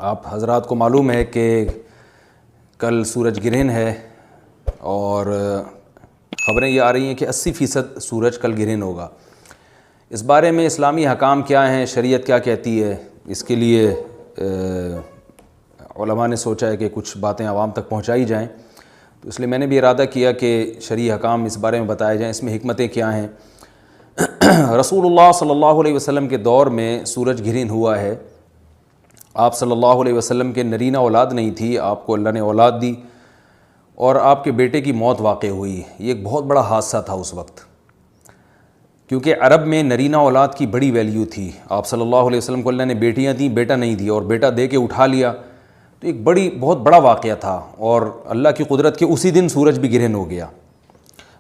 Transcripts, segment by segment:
आप हजरात को मालूम है कि कल सूरज ग्रहण है और ख़बरें ये आ रही हैं कि 80% सूरज कल ग्रहण होगा। इस बारे में इस्लामी हकाम क्या हैं, शरीयत क्या कहती है, इसके लिए उलमा ने सोचा है कि कुछ बातें आवाम तक पहुँचाई जाएँ। तो इसलिए मैंने भी इरादा किया कि शरई हकाम इस बारे में बताए जाएँ, इसमें हिकमतें क्या हैं। रसूलुल्लाह सल्लल्लाहु अलैहि वसल्लम के दौर में सूरज ग्रहण हुआ है। आप सल्लल्लाहु अलैहि वसल्लम के नरीना औलाद नहीं थी, आपको अल्लाह ने औलाद दी और आपके बेटे की मौत वाक़ हुई। ये एक बहुत बड़ा हादसा था उस वक्त, क्योंकि अरब में नरीना औलाद की बड़ी वैल्यू थी। आप सल्लल्लाहु अलैहि वसल्लम को अल्लाह ने बेटियां दी, बेटा नहीं दी, और बेटा दे के उठा लिया, तो एक बहुत बड़ा वाक़या था। और अल्लाह की कुदरत के उसी दिन सूरज भी ग्रहण हो गया।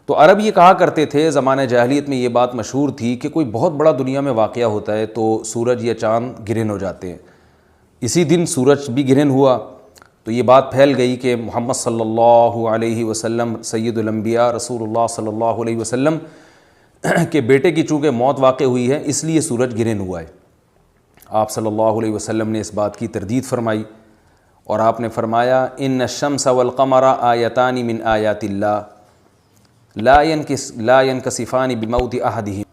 तो अरब ये कहा करते थे, ज़माने जाहिलियत में ये बात मशहूर थी कि कोई बहुत बड़ा दुनिया में वाक़या होता है तो सूरज या चाँद ग्रहण हो जाते हैं। इसी दिन सूरज भी ग्रहण हुआ तो ये बात फैल गई कि मोहम्मद सल्लल्लाहु अलैहि वसल्लम सैयदुल अंबिया रसूलुल्लाह सल्लल्लाहु अलैहि वसल्लम के बेटे की चूँकि मौत वाक़ हुई है इसलिए सूरज ग्रहण हुआ है। आप सल्लल्लाहु अलैहि वसल्लम ने इस बात की तरदीद फरमाई और आपने फरमाया, इन्न शम्स वल क़मरा आयतानी मिन आयातिल्लाह ला यनकसिफ़ानी बिमौति अहदिहिम,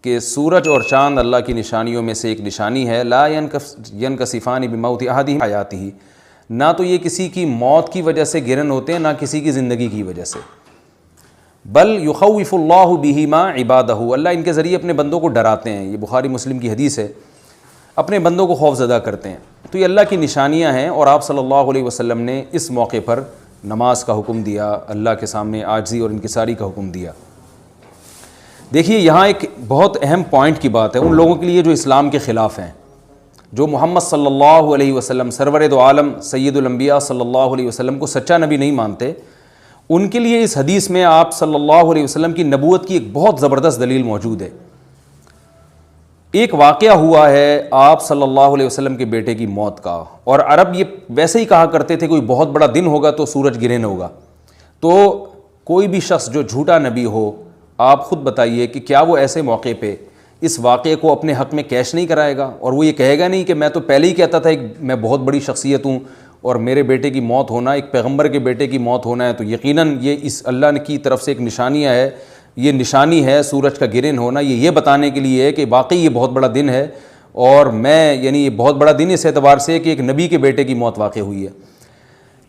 कि सूरज और चाँद अल्लाह की निशानियों में से एक निशानी है। ला यनकसिफ़ानी बिमौति अहदिहिम आयातिही, ना तो ये किसी की मौत की वजह से ग्रहण होते हैं, ना किसी की ज़िंदगी की वजह से। बल युख़व्विफ़ुल्लाहु बिहिमा इबादहु, अल्लाह इनके ज़रिए अपने बंदों को डराते हैं। ये बुखारी मुस्लिम की हदीस है, अपने बंदों को खौफज़दा करते हैं। तो ये अल्लाह की निशानियाँ हैं और आप सल्लल्लाहु अलैहि वसल्लम ने इस मौके पर नमाज का हुक्म दिया, अल्लाह के सामने आजिज़ी और इनकिसारी का हुक्म दिया। देखिए यहाँ एक बहुत अहम पॉइंट की बात है उन लोगों के लिए जो इस्लाम के ख़िलाफ़ हैं, जो मोहम्मद सल्लल्लाहु अलैहि वसल्लम सरवर दो आलम सैयदुल अंबिया सल्लल्लाहु अलैहि वसल्लम को सच्चा नबी नहीं मानते। उनके लिए इस हदीस में आप सल्लल्लाहु अलैहि वसल्लम की नबूवत की एक बहुत ज़बरदस्त दलील मौजूद है। एक वाक़या हुआ है आप सल्लल्लाहु अलैहि वसल्लम के बेटे की मौत का, और अरब ये वैसे ही कहा करते थे कोई बहुत बड़ा दिन होगा तो सूरज ग्रहण होगा। तो कोई भी शख्स जो झूठा नबी हो, आप ख़ुद बताइए कि क्या वो ऐसे मौके पे इस वाक़े को अपने हक़ में कैश नहीं कराएगा, और वो ये कहेगा नहीं कि मैं तो पहले ही कहता था कि मैं बहुत बड़ी शख्सियत हूँ और मेरे बेटे की मौत होना, एक पैगम्बर के बेटे की मौत होना है तो यकीनन ये इस अल्लाह की तरफ से एक निशानियाँ है, ये निशानी है सूरज का ग्रहण होना। ये बताने के लिए है कि वाकई ये बहुत बड़ा दिन है और मैं यानी ये बहुत बड़ा दिन इस एतबार से कि एक नबी के बेटे की मौत वाक़ हुई है।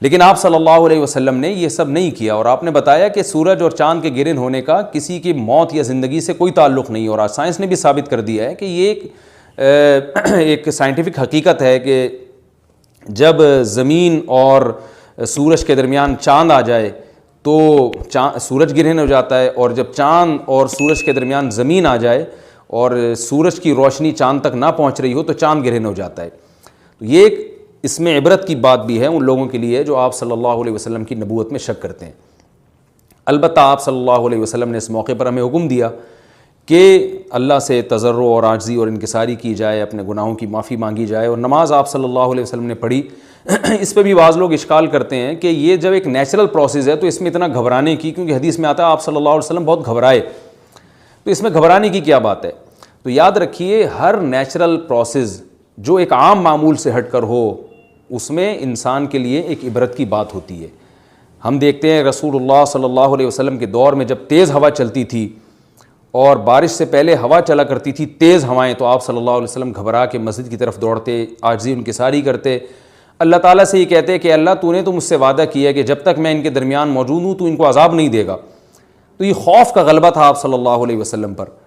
लेकिन आप सल्लल्लाहु अलैहि वसल्लम ने ये सब नहीं किया और आपने बताया कि सूरज और चाँद के ग्रहण होने का किसी की मौत या ज़िंदगी से कोई ताल्लुक़ नहीं। और आज साइंस ने भी साबित कर दिया है कि ये एक साइंटिफिक हकीकत है कि जब ज़मीन और सूरज के दरमियान चाँद आ जाए तो सूरज ग्रहण हो जाता है, और जब चाँद और सूरज के दरमियान ज़मीन आ जाए और सूरज की रोशनी चाँद तक ना पहुँच रही हो तो चाँद ग्रहण हो जाता है। तो ये एक इसमें इबरत की बात भी है उन लोगों के लिए जो आप सल्लल्लाहु अलैहि वसल्लम की नबूवत में शक करते हैं। अलबत्ता आप सल्लल्लाहु अलैहि वसल्लम ने इस मौके पर हमें हुक्म दिया कि अल्लाह से तज़र्रो और आजिज़ी और इनकिसारी की जाए, अपने गुनाहों की माफ़ी मांगी जाए। और नमाज आप सल्लल्लाहु अलैहि वसल्लम ने पढ़ी। इस पर भी बाज़ लोग इश्काल करते हैं कि ये जब एक नेचुरल प्रोसेस है तो इसमें इतना घबराने की, क्योंकि हदीस में आता है आप सल्लल्लाहु अलैहि वसल्लम बहुत घबराए, तो इसमें घबराने की क्या बात है। तो याद रखिए हर नेचुरल प्रोसेस जो एक आम मामूल से हट कर हो उसमें इंसान के लिए एक इबरत की बात होती है। हम देखते हैं रसूलुल्लाह सल्लल्लाहु अलैहि वसल्लम के दौर में जब तेज़ हवा चलती थी और बारिश से पहले हवा चला करती थी तेज़ हवाएं, तो आप सल्लल्लाहु अलैहि वसल्लम घबरा के मस्जिद की तरफ दौड़ते, आजिज़ी इनकिसारी करते, अल्लाह ताला से ये कहते कि अल्लाह तूने तो मुझसे वादा किया है कि जब तक मैं इनके दरमियान मौजूद हूँ तो इनको अजाब नहीं देगा। तो ये खौफ का गलबा था आप सल्लल्लाहु अलैहि वसल्लम पर।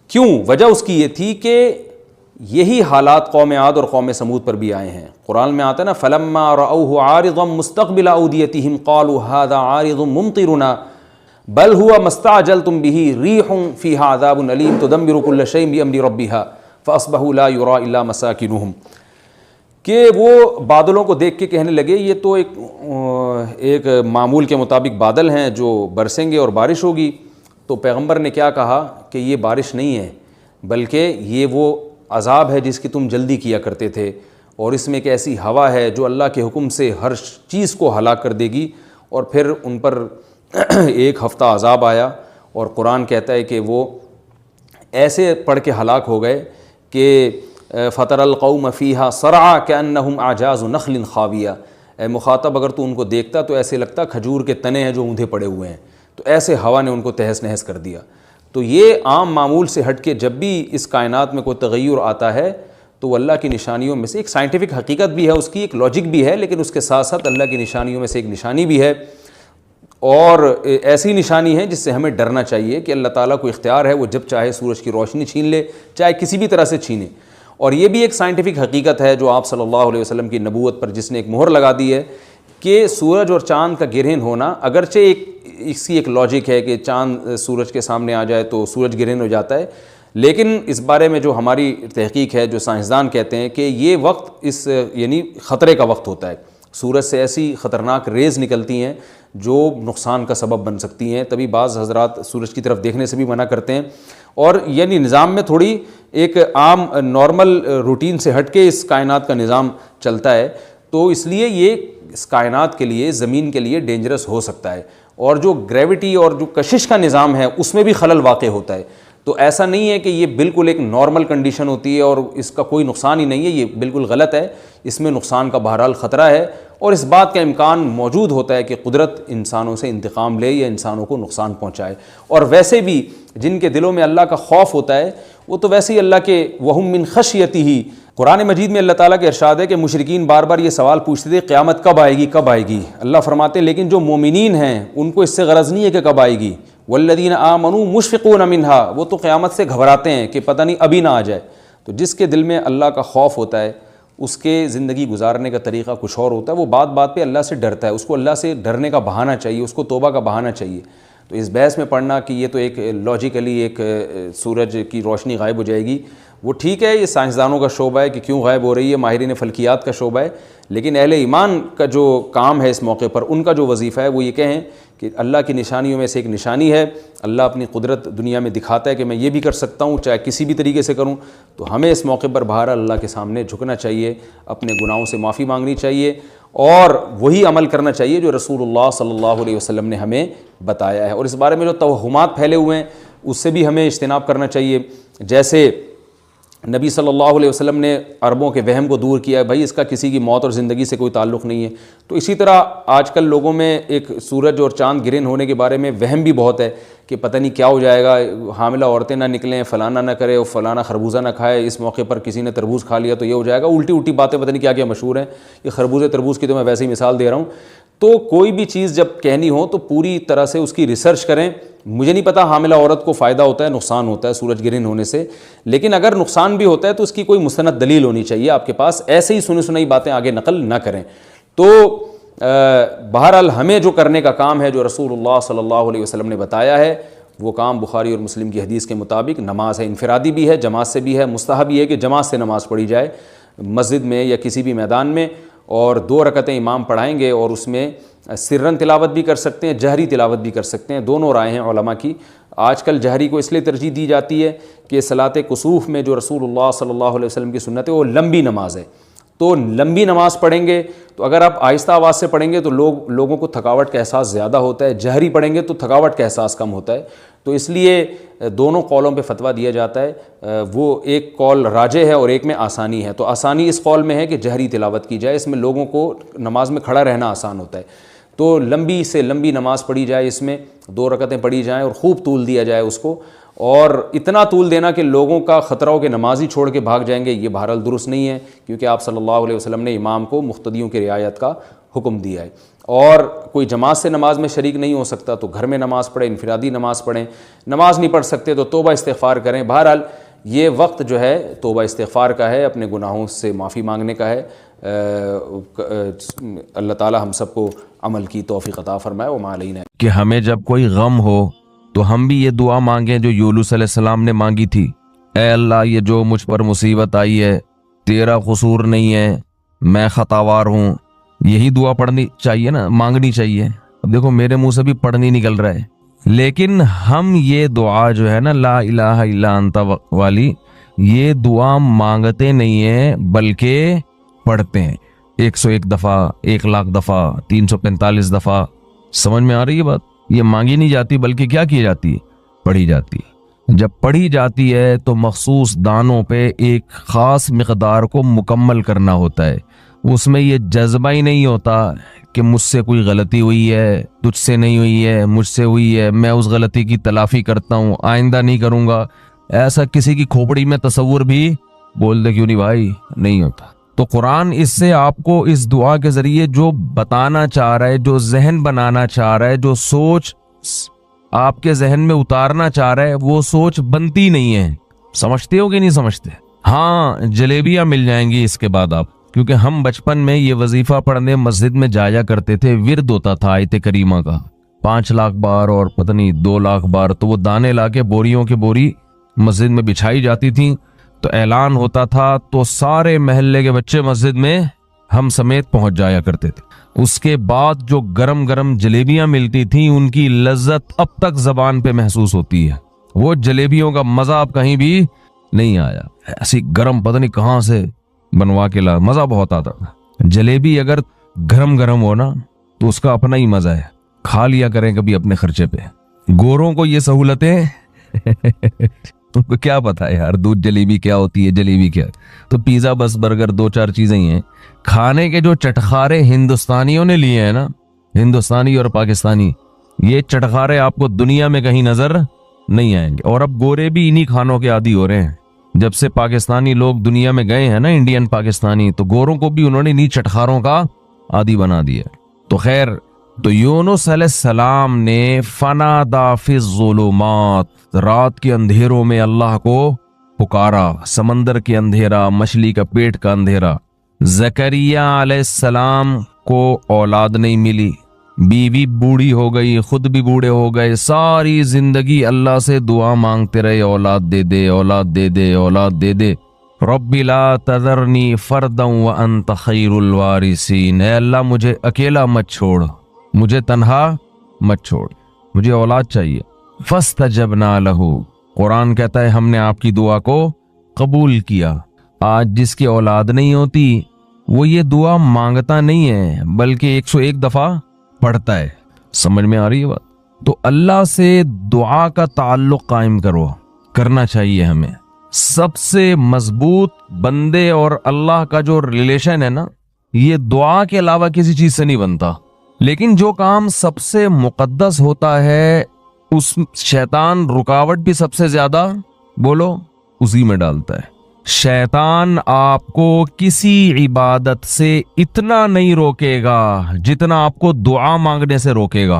क्यों? वजह उसकी ये थी कि यही हालात कौम आद और कौम समूद पर भी आए हैं। कुरान में आता है ना, फलम्मा रअऊहु आरिज़म मुस्तक़बिल औदियतिहिम क़ालू हाज़ा आरिज़ुम मुमतिरुना बल हुवा मस्तअजलतुम बिही रीहुन फ़ीहा अज़ाबुन अलीम तुदम्मिरु कुल्ल शैइन बिअम्रि रब्बिहा फ़अस्बहू ला युरा इल्ला मसाकिनुहुम, कि वो बादलों को देख के कहने लगे ये तो एक मामूल के मुताबिक बादल हैं जो बरसेंगे और बारिश होगी। तो पैगंबर ने क्या कहा कि ये बारिश नहीं है बल्कि ये वो अज़ाब है जिसकी तुम जल्दी किया करते थे, और इसमें एक ऐसी हवा है जो अल्लाह के हुक्म से हर चीज़ को हलाक कर देगी। और फिर उन पर एक हफ़्ता अज़ाब आया और कुरान कहता है कि वो ऐसे पढ़ के हलाक हो गए कि फ़तरल क़ौम फ़ीहा सरआ कअन्नहुम आजाज़ु नख़लिन ख़ाविया, ए मुखातब अगर तू उनको देखता तो ऐसे लगता खजूर के तने हैं जो ऊँधे पड़े हुए हैं। तो ऐसे हवा ने उनको तहस नहस कर दिया। तो ये आम मामूल से हट के जब भी इस कायनात में कोई तग़य्युर आता है तो अल्लाह की निशानियों में से एक साइंटिफिक हकीकत भी है, उसकी एक लॉजिक भी है, लेकिन उसके साथ साथ अल्लाह की निशानियों में से एक निशानी भी है। और ऐसी निशानी है जिससे हमें डरना चाहिए कि अल्लाह ताला को इख्तियार है, वो जब चाहे सूरज की रोशनी छीन ले, चाहे किसी भी तरह से छीने। और ये भी एक साइंटिफिक हकीकत है जो आप सल्लल्लाहु अलैहि वसल्लम की नबूवत पर जिसने एक मोहर लगा दी है कि सूरज और चाँद का गिरहन होना, अगरचे इसकी एक लॉजिक है कि चाँद सूरज के सामने आ जाए तो सूरज गिरहन हो जाता है, लेकिन इस बारे में जो हमारी तहकीक है, जो साइंसदान कहते हैं कि ये वक्त इस यानी ख़तरे का वक्त होता है। सूरज से ऐसी ख़तरनाक रेज़ निकलती हैं जो नुकसान का सबब बन सकती हैं। तभी बाज़ हज़रात सूरज की तरफ देखने से भी मना करते हैं। और यानी निज़ाम में थोड़ी एक आम नॉर्मल रूटीन से हट के इस कायनात का निज़ाम चलता है, तो इसलिए ये इस कायनात के लिए, ज़मीन के लिए डेंजरस हो सकता है। और जो ग्रेविटी और जो कशिश का निज़ाम है उसमें भी खलल वाक़े होता है। तो ऐसा नहीं है कि ये बिल्कुल एक नॉर्मल कंडीशन होती है और इसका कोई नुकसान ही नहीं है, ये बिल्कुल गलत है। इसमें नुकसान का बहरहाल ख़तरा है और इस बात का इम्कान मौजूद होता है कि कुदरत इंसानों से इंतकाम ले या इंसानों को नुकसान पहुँचाए। और वैसे भी जिनके दिलों में अल्लाह का खौफ होता है वो तो वैसे ही अल्लाह के वहुम मिन खशियतिही, कुरान मजीद में अल्लाह ताला के इरशाद है कि मुशरिकीन बार बार ये सवाल पूछते थे क़यामत कब आएगी, कब आएगी। अल्लाह फरमाते हैं लेकिन जो मोमिनीन हैं उनको इससे गरज नहीं है कि कब आएगी। वल्लदीन आमनू मुशफ़िक़ून मिन्हा, वो तो क़यामत से घबराते हैं कि पता नहीं अभी ना आ जाए। तो जिसके दिल में अल्लाह का खौफ होता है उसके ज़िंदगी गुजारने का तरीक़ा कुछ और होता है। वो बात बात पे अल्लाह से डरता है, उसको अल्लाह से डरने का बहाना चाहिए, उसको तौबा का बहाना चाहिए। तो इस बहस में पढ़ना कि ये तो एक लॉजिकली एक सूरज की रोशनी गायब हो जाएगी, वो ठीक है, ये साइंसदानों का शोबा है कि क्यों गायब हो रही है, माहिरीन फ़ल्कियात का शोबा है। लेकिन अहले ईमान का जो काम है इस मौके पर, उनका जो वजीफ़ा है वो ये कहें कि अल्लाह की निशानियों में से एक निशानी है, अल्लाह अपनी कुदरत दुनिया में दिखाता है कि मैं ये भी कर सकता हूँ, चाहे किसी भी तरीके से करूँ। तो हमें इस मौके पर बाहर अल्लाह के सामने झुकना चाहिए, अपने गुनाहों से माफ़ी मांगनी चाहिए और वही अमल करना चाहिए जो रसूलुल्लाह सल्लल्लाहु अलैहि वसल्लम ने हमें बताया है। और इस बारे में जो तवहुमात फैले हुए हैं उससे भी हमें इज्तिनाब करना चाहिए। जैसे नबी सल्लल्लाहु अलैहि वसल्लम ने अरबों के वहम को दूर किया है, भाई इसका किसी की मौत और ज़िंदगी से कोई ताल्लुक़ नहीं है। तो इसी तरह आजकल लोगों में एक सूरज और चाँद गिरहन होने के बारे में वहम भी बहुत है कि पता नहीं क्या हो जाएगा, हामिला औरतें ना निकलें, फ़लाना ना करे और फ़लाना खरबूजा ना खाए, इस मौके पर किसी ने तरबूज खा लिया तो ये हो जाएगा। उल्टी उल्टी बातें पता नहीं क्या क्या मशहूर हैं। ये खरबूजे तरबूज की तो मैं वैसे ही मिसाल दे रहा हूँ। तो कोई भी चीज़ जब कहनी हो तो पूरी तरह से उसकी रिसर्च करें। मुझे नहीं पता हामिला औरत को फ़ायदा होता है, नुकसान होता है सूरज गिरहन होने से, लेकिन अगर नुकसान भी होता है तो उसकी कोई मुस्तनद दलील होनी चाहिए आपके पास। ऐसे ही सुनी सुनाई बातें आगे नकल ना करें। तो बहरहाल हमें जो करने का काम है, जो रसूलुल्लाह सल्लल्लाहु अलैहि वसल्लम ने बताया है, वो काम बुखारी और मुस्लिम की हदीस के मुताबिक नमाज है। इनफरादी भी है, जमात से भी है। मुस्तहब ये है कि जमात से नमाज़ पढ़ी जाए मस्जिद में या किसी भी मैदान में, और 2 रकतें इमाम पढ़ाएंगे और उसमें सिर्रन तिलावत भी कर सकते हैं, जहरी तिलावत भी कर सकते हैं। दोनों राय हैं उलमा की। आजकल जहरी को इसलिए तरजीह दी जाती है कि सलात कुसूफ में जो रसूलुल्लाह सल्लल्लाहु अलैहि वसल्लम की सुन्नत है वो लंबी नमाज है। तो लंबी नमाज़ पढ़ेंगे तो अगर आप आहिस्ता आवाज़ से पढ़ेंगे तो लोगों को थकावट का एहसास ज़्यादा होता है, जहरी पढ़ेंगे तो थकावट का एहसास कम होता है। तो इसलिए दोनों कौलों पे फतवा दिया जाता है। वो एक कौल राजे है और एक में आसानी है। तो आसानी इस कौल में है कि जहरी तिलावत की जाए, इसमें लोगों को नमाज में खड़ा रहना आसान होता है। तो लंबी से लंबी नमाज़ पढ़ी जाए, इसमें 2 रकतें पढ़ी जाएँ और खूब तूल दिया जाए उसको, और इतना तूल देना कि लोगों का ख़तरा हो कि नमाज ही छोड़ के भाग जाएंगे, ये बहरहाल दुरुस्त नहीं है, क्योंकि आप सल्लल्लाहु अलैहि वसल्लम ने इमाम को मुख्तदियों की रियायत का हुक्म दिया है। और कोई जमात से नमाज में शरीक नहीं हो सकता तो घर में नमाज़ पढ़ें, इनफरादी नमाज़ पढ़ें। नमाज नहीं पढ़ सकते तो तौबा इस्तिग़फ़ार करें। बहरहाल ये वक्त जो है तौबा इस्तिग़फ़ार का है, अपने गुनाहों से माफ़ी मांगने का है। अल्लाह ताला हम सबको अमल की तौफ़ीक़ अता फ़रमाए। व मा अलैना। कि हमें जब कोई गम हो तो हम भी ये दुआ मांगें जो यूनुस अलैहिस्सलाम ने मांगी थी, ऐ अल्लाह ये जो मुझ पर मुसीबत आई है तेरा कसूर नहीं है, मैं खतावार हूँ। यही दुआ पढ़नी चाहिए ना, मांगनी चाहिए। अब देखो मेरे मुंह से भी पढ़नी निकल रहा है, लेकिन हम ये दुआ जो है ना ला इलाहा इल्ला अंता वाली, ये दुआ मांगते नहीं है बल्कि पढ़ते हैं 101 दफ़ा, 1 लाख दफ़ा, 345 दफ़ा। समझ में आ रही है बात? ये मांगी नहीं जाती बल्कि क्या की जाती है, पढ़ी जाती है। जब पढ़ी जाती है तो मखसूस दानों पे एक ख़ास मिक़दार को मुकम्मल करना होता है। उसमें ये जज्बा ही नहीं होता कि मुझसे कोई गलती हुई है, तुझसे नहीं हुई है, मुझसे हुई है, मैं उस गलती की तलाफ़ी करता हूँ, आइंदा नहीं करूँगा। ऐसा किसी की खोपड़ी में तसव्वुर भी बोल दे क्यों नहीं भाई, नहीं होता। तो कुरान इससे आपको इस दुआ के ज़रिए जो बताना चाह रहा है, जो जहन बनाना चाह रहा है, जो सोच आपके जहन में उतारना चाह रहा है, वो सोच बनती नहीं है। समझते हो कि नहीं समझते? हाँ, जलेबियां मिल जाएंगी इसके बाद आप, क्योंकि हम बचपन में ये वजीफा पढ़ने मस्जिद में जाया करते थे। विर्द होता था आयत करीमा का 5 लाख बार और पता नहीं 2 लाख बार। तो वो दाने लाके बोरियों के बोरी मस्जिद में बिछाई जाती थी, तो ऐलान होता था, तो सारे मोहल्ले के बच्चे मस्जिद में हम समेत पहुंच जाया करते थे। उसके बाद जो गरम गरम जलेबियां मिलती थी, उनकी लज्जत अब तक जबान पे महसूस होती है। वो जलेबियों का मजा अब कहीं भी नहीं आया। ऐसी गरम पता नहीं कहां से बनवा के ला, मजा बहुत आता था। जलेबी अगर गरम गरम हो ना तो उसका अपना ही मजा है। खा लिया करें कभी अपने खर्चे पे। गोरों को ये सहूलतें उनको क्या पता है यार, दूध जलेबी क्या होती है, जलेबी क्या। तो पिज्जा बस बर्गर 2-4 चीजें ही हैं। खाने के जो चटखारे हिंदुस्तानियों ने लिए हैं ना, हिंदुस्तानी और पाकिस्तानी, ये चटखारे आपको दुनिया में कहीं नजर नहीं आएंगे। और अब गोरे भी इन्हीं खानों के आदी हो रहे हैं। जब से पाकिस्तानी लोग दुनिया में गए हैं ना, इंडियन पाकिस्तानी, तो गोरों को भी उन्होंने इन्हीं चटखारों का आदी बना दिया। तो खैर, तो यूनुस अलैहिस्सलाम ने फनादा फिज़ ज़ुलुमात, रात के अंधेरों में अल्लाह को पुकारा। समंदर के अंधेरा, मछली का पेट का अंधेरा। ज़करिया अलैहिस्सलाम को औलाद नहीं मिली, बीवी बूढ़ी हो गई, खुद भी बूढ़े हो गए। सारी जिंदगी अल्लाह से दुआ मांगते रहे, औलाद दे दे, औलाद दे दे, औलाद दे दे। रब्बी ला तज़रनी फ़र्दन व अंत खैरुल वारिसीन, ऐ अल्लाह मुझे अकेला मत छोड़, मुझे तन्हा मत छोड़, मुझे औलाद चाहिए। फस्तजबना लहू, कुरान कहता है हमने आपकी दुआ को कबूल किया। आज जिसकी औलाद नहीं होती वो ये दुआ मांगता नहीं है, बल्कि 101 दफा पढ़ता है। समझ में आ रही है बात? तो अल्लाह से दुआ का ताल्लुक कायम करो, करना चाहिए हमें। सबसे मजबूत बंदे और अल्लाह का जो रिलेशन है ना, ये दुआ के अलावा किसी चीज से नहीं बनता। लेकिन जो काम सबसे मुकद्दस होता है, उस शैतान रुकावट भी सबसे ज्यादा बोलो उसी में डालता है। शैतान आपको किसी इबादत से इतना नहीं रोकेगा जितना आपको दुआ मांगने से रोकेगा।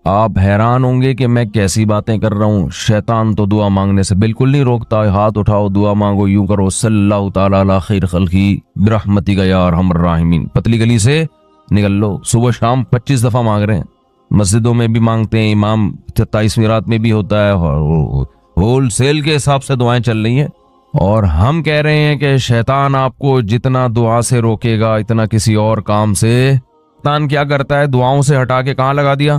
आप हैरान होंगे कि मैं कैसी बातें कर रहा हूँ। शैतान तो दुआ मांगने से बिल्कुल नहीं रोकता। हाथ उठाओ, दुआ मांगो, यूं करो, सल्लल्लाहु ताला अला खैर खल्की बिरहमतिका या अरहमर राहिमीन, पतली गली से निकल लो। सुबह शाम 25 दफा मांग रहे हैं। मस्जिदों में भी मांगते हैं, इमाम 27वीं रात में भी होता है, होल सेल के हिसाब से दुआएं चल रही हैं। और हम कह रहे हैं कि शैतान आपको जितना दुआ से रोकेगा इतना किसी और काम से। शैतान क्या करता है, दुआओं से हटा के कहाँ लगा दिया,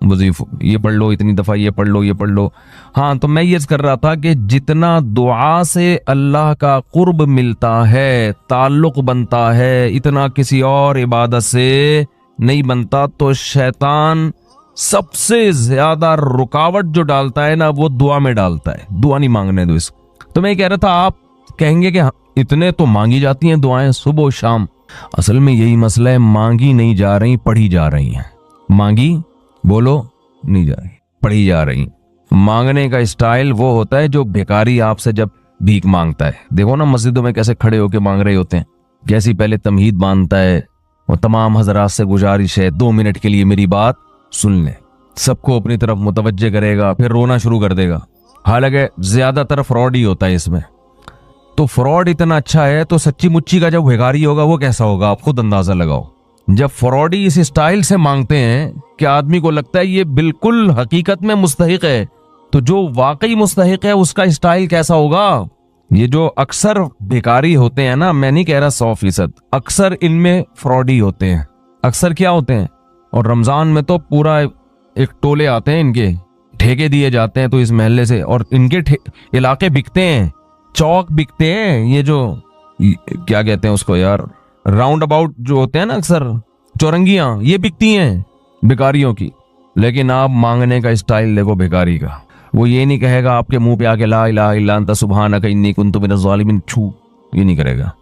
वजीफ, ये पढ़ लो, इतनी दफा ये पढ़ लो, ये पढ़ लो। हाँ, तो मैं ये कर रहा था कि जितना दुआ से अल्लाह का कुर्ब मिलता है, ताल्लुक बनता है, इतना किसी और इबादत से नहीं बनता। तो शैतान सबसे ज्यादा रुकावट जो डालता है ना, वो दुआ में डालता है। दुआ नहीं मांगने दो इसको। तो मैं कह रहा था, आप कहेंगे कि इतने तो मांगी जाती हैं दुआएं सुबह शाम। असल में यही मसला है, मांगी नहीं जा रही, पढ़ी जा रही हैं। मांगी बोलो नहीं जा रही, पढ़ी जा रही। मांगने का स्टाइल वो होता है जो भिखारी आपसे जब भीख मांगता है। देखो ना मस्जिदों में कैसे खड़े होके मांग रहे होते हैं, कैसी पहले तमहीद बांधता है और तमाम हजरात से गुजारिश है 2 मिनट के लिए मेरी बात सुन ले। सबको अपनी तरफ मुतवज्जे करेगा, फिर रोना शुरू कर देगा। हालांकि ज्यादातर फ्रॉड ही होता है इसमें। तो फ्रॉड इतना अच्छा है, तो सच्ची मुच्ची का जब भिखारी होगा वो कैसा होगा, आप खुद अंदाजा लगाओ। जब फ्रॉडी इस स्टाइल से मांगते हैं कि आदमी को लगता है ये बिल्कुल हकीकत में मुस्तहिक है, तो जो वाकई मुस्तहिक है उसका स्टाइल कैसा होगा। ये जो अक्सर भिखारी होते हैं ना, मैं नहीं कह रहा 100%, अक्सर इनमें फ्रॉडी होते हैं। अक्सर क्या होते हैं, और रमजान में तो पूरा एक टोले आते हैं, इनके ठेके दिए जाते हैं तो इस महल्ले से, और इनके इलाके बिकते हैं, चौक बिकते हैं। ये जो क्या कहते हैं उसको यार, राउंड अबाउट जो होते हैं ना, अक्सर चौरंगियां, ये बिकती हैं भिखारियों की। लेकिन आप मांगने का स्टाइल देखो भिखारी का। वो ये नहीं कहेगा आपके मुंह पे आके ला इलाहा इल्ला अंता सुब्हानक इन्नी कुन्तु मिनज़ ज़ालिमीन, छू, ये नहीं करेगा।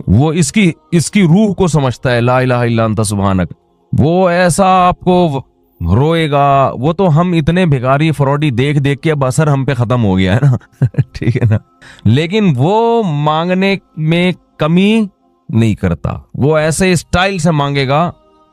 वो इसकी रूह को समझता है, ला इलाहा इल्ला अंता सुब्हानक। वो ऐसा आपको रोएगा। वो तो हम इतने भिखारी फ्रॉडी देख देख के अब असर हम पे खत्म हो गया है ना ठीक है ना। लेकिन वो मांगने में कमी नहीं करता। वो ऐसे स्टाइल से मांगेगा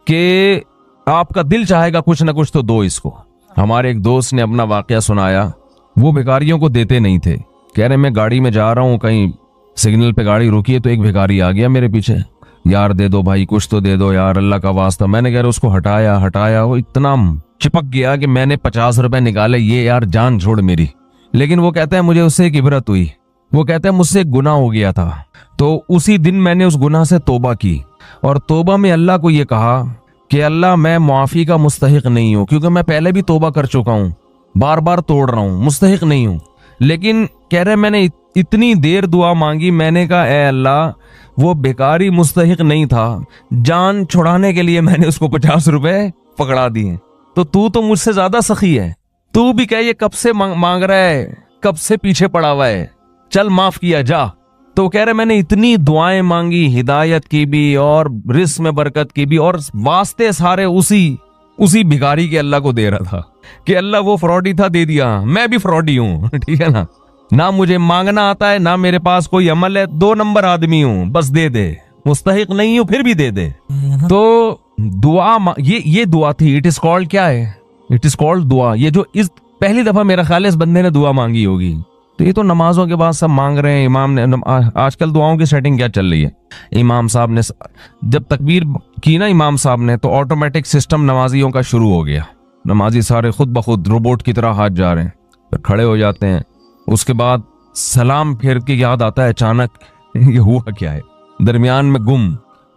कि आपका दिल चाहेगा कुछ ना कुछ तो दो इसको। हमारे एक दोस्त ने अपना वाकया सुनाया। वो भिखारियों को देते नहीं थे। कह रहे मैं गाड़ी में जा रहा हूँ, कहीं सिग्नल पे गाड़ी रुकी है तो एक भिखारी आ गया मेरे पीछे, यार दे दो भाई, कुछ तो दे दो यार, अल्लाह का वास्ता। मैंने कह रहा उसको हटाया, वो इतना चिपक गया कि मैंने 50 रुपए निकाले, ये यार जान छोड़ मेरी। लेकिन वो कहता है मुझे उससे एक इबरत हुई। वो कहता है मुझसे एक गुनाह हो गया था, तो उसी दिन मैंने उस गुनाह से तौबा की और तौबा में अल्लाह को ये कहा कि अल्लाह मैं मुआफ़ी का मुस्तहिक नहीं हूँ, क्योंकि मैं पहले भी तौबा कर चुका हूँ, बार बार तोड़ रहा हूँ, मुस्तहिक नहीं हूँ। लेकिन कह रहे मैंने इतनी देर दुआ मांगी, मैंने कहा ए अल्लाह वो बेकारी मुस्तहिक नहीं था, जान छुड़ाने के लिए मैंने उसको 50 रुपए पकड़ा दिए। तो तू तो मुझसे ज्यादा सखी है, तू भी कह ये कब से मांग रहा है, कब से पीछे पड़ा हुआ है, चल माफ किया जा। तो कह रहे मैंने इतनी दुआएं मांगी, हिदायत की भी और रिस्क में बरकत की भी, और वास्ते सारे उसी भिखारी के अल्लाह को दे रहा था कि अल्लाह वो फ्रॉडी था, दे दिया, मैं भी फ्रॉडी हूँ ठीक है ना मुझे मांगना आता है, ना मेरे पास कोई अमल है, 2 नंबर आदमी हूँ, बस दे दे, मुस्तहिक नहीं हूँ फिर भी दे दे। तो दुआ ये दुआ थी। इट इज कॉल्ड क्या है? इट इज कॉल्ड दुआ। ये जो इस पहली दफा मेरा ख्याल है इस बंदे ने दुआ मांगी होगी। तो ये तो नमाजों के बाद सब मांग रहे हैं। इमाम ने आजकल दुआओं की सेटिंग क्या चल रही है, इमाम साहब ने जब तकबीर की ना इमाम साहब ने, तो ऑटोमेटिक सिस्टम नमाजियों का शुरू हो गया। नमाजी सारे खुद ब खुद रोबोट की तरह हाथ जा रहे हैं, फिर खड़े हो जाते हैं। उसके बाद सलाम फेर के याद आता है अचानक ये हुआ क्या है, दरमियान में गुम।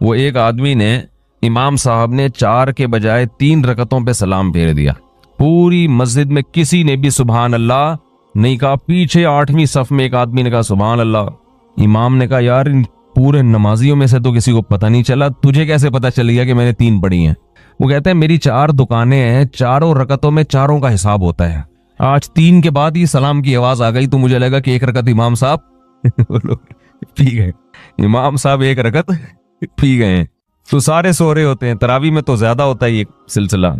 वो एक आदमी ने, इमाम साहब ने 4 के बजाय 3 रकतों पे सलाम फेर दिया। पूरी मस्जिद में किसी ने भी सुभान अल्लाह नहीं कहा। पीछे 8वीं सफ में एक आदमी ने कहा सुभान अल्लाह। इमाम ने कहा यार इन पूरे नमाजियों में से तो किसी को पता नहीं चला, तुझे कैसे पता चल गया कि मैंने 3 पढ़ी हैं? वो कहते हैं मेरी 4 दुकानें हैं, 4 रकतों में 4 का हिसाब होता है। आज 3 के बाद ही सलाम की आवाज आ गई तो मुझे लगा कि 1 रकत इमाम साहब पी गए। इमाम साहब 1 रकत पी गए, तो सारे सो रहे होते हैं। तरावी में तो ज्यादा होता है ये सिलसिला।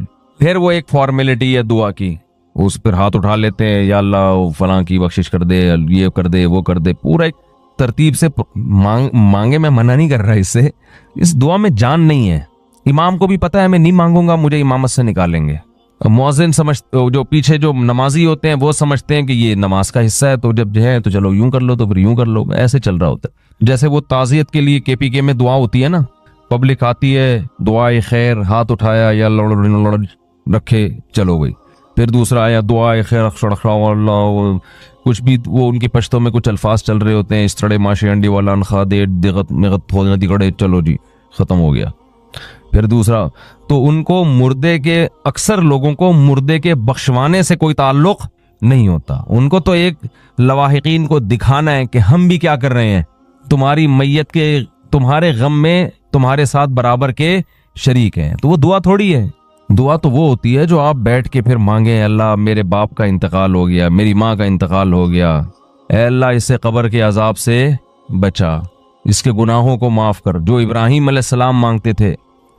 फिर वो एक फॉर्मेलिटी है दुआ की, उस पर हाथ उठा लेते हैं, या अल्लाह फलां की बख्शिश कर दे, ये कर दे, वो कर दे, पूरा एक तरतीब से मांगे। मैं मना नहीं कर रहा इससे, इस दुआ में जान नहीं है। इमाम को भी पता है मैं नहीं मांगूंगा, मुझे इमामत से निकालेंगे। मुअज्जिन जो पीछे जो नमाजी होते हैं वो समझते हैं कि ये नमाज का हिस्सा है, तो जब जो है तो चलो यूं कर लो, तो फिर यूं कर लो, ऐसे चल रहा होता है। जैसे वो ताज़ियत के लिए KPK में दुआ होती है ना, पब्लिक आती है, दुआए खैर, हाथ उठाया या रखे, चलो गई। फिर दूसरा आया दुआए खैर, कुछ भी वो उनकी पश्तों में कुछ अल्फाज चल रहे होते हैं, इस तरह माशे अंडी वाला अनखा दे दिगत मिगत दिगड़े, चलो जी खत्म हो गया। फिर दूसरा, तो उनको मुर्दे के, अक्सर लोगों को मुर्दे के बख्शवाने से कोई ताल्लुक नहीं होता। उनको तो एक लवाहिकीन को दिखाना है कि हम भी क्या कर रहे हैं, तुम्हारी मैयत के, तुम्हारे गम में तुम्हारे साथ बराबर के शरीक हैं। तो वो दुआ थोड़ी है। दुआ तो वो होती है जो आप बैठ के फिर मांगे, अल्लाह मेरे बाप का इंतकाल हो गया, मेरी माँ का इंतकाल हो गया, ऐ अल्लाह इसे कब्र के अजाब से बचा, इसके गुनाहों को माफ कर, जो इब्राहीम अलैहिस्सलाम मांगते थे।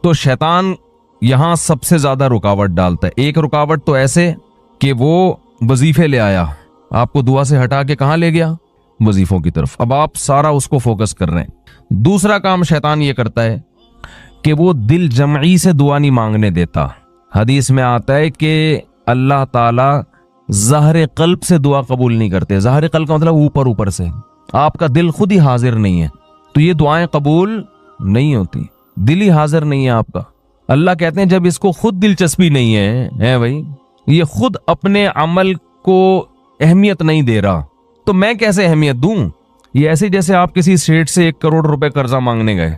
तो शैतान यहाँ सबसे ज्यादा रुकावट डालता है। एक रुकावट तो ऐसे कि वो वजीफे ले आया, आपको दुआ से हटा के कहाँ ले गया, वजीफों की तरफ। अब आप सारा उसको फोकस कर रहे हैं। दूसरा काम शैतान ये करता है कि वो दिल जमई से दुआ नहीं मांगने देता। हदीस में आता है कि अल्लाह ताला ज़हर कल्ब से दुआ कबूल नहीं करते। ज़हर कल्ब का मतलब ऊपर ऊपर से, आपका दिल खुद ही हाजिर नहीं है तो ये दुआएं कबूल नहीं होती। दिल ही हाजिर नहीं है आपका। अल्लाह कहते हैं जब इसको खुद दिलचस्पी नहीं है भाई, ये खुद अपने अमल को अहमियत नहीं दे रहा, तो मैं कैसे अहमियत दूं? ये ऐसे जैसे आप किसी सेठ से 1 करोड़ रुपए कर्जा मांगने गए।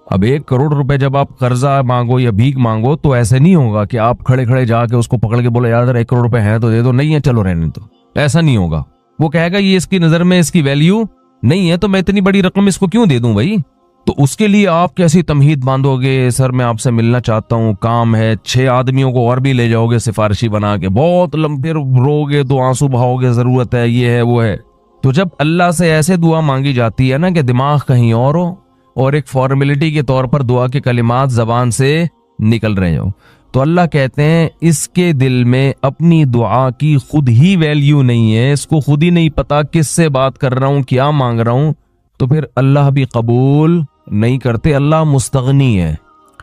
अब 1 करोड़ रुपए जब आप कर्जा मांगो या भीख मांगो तो ऐसे नहीं होगा कि आप खड़े खड़े जाके उसको पकड़ के बोले यार 1 करोड़ रुपए है तो दे दो, नहीं है चलो रहने दो, ऐसा नहीं होगा। वो कहेगा ये इसकी नजर में इसकी वैल्यू नहीं है तो मैं इतनी बड़ी रकम इसको क्यों दे दूं भाई। तो उसके लिए आप कैसी तमहीद बांधोगे, सर मैं आपसे मिलना चाहता हूँ, काम है, 6 आदमियों को और भी ले जाओगे सिफारिशी बना के, बहुत लंबे रोगे तो आंसू बहाओगे, जरूरत है, ये है वो है। तो जब अल्लाह से ऐसे दुआ मांगी जाती है ना कि दिमाग कहीं और हो और एक फॉर्मेलिटी के तौर पर दुआ के कलिमात जबान से निकल रहे हो, तो अल्लाह कहते हैं इसके दिल में अपनी दुआ की खुद ही वैल्यू नहीं है, इसको खुद ही नहीं पता किससे बात कर रहा हूं, क्या मांग रहा हूं, तो फिर अल्लाह भी कबूल नहीं करते, अल्लाह मुस्तगनी है।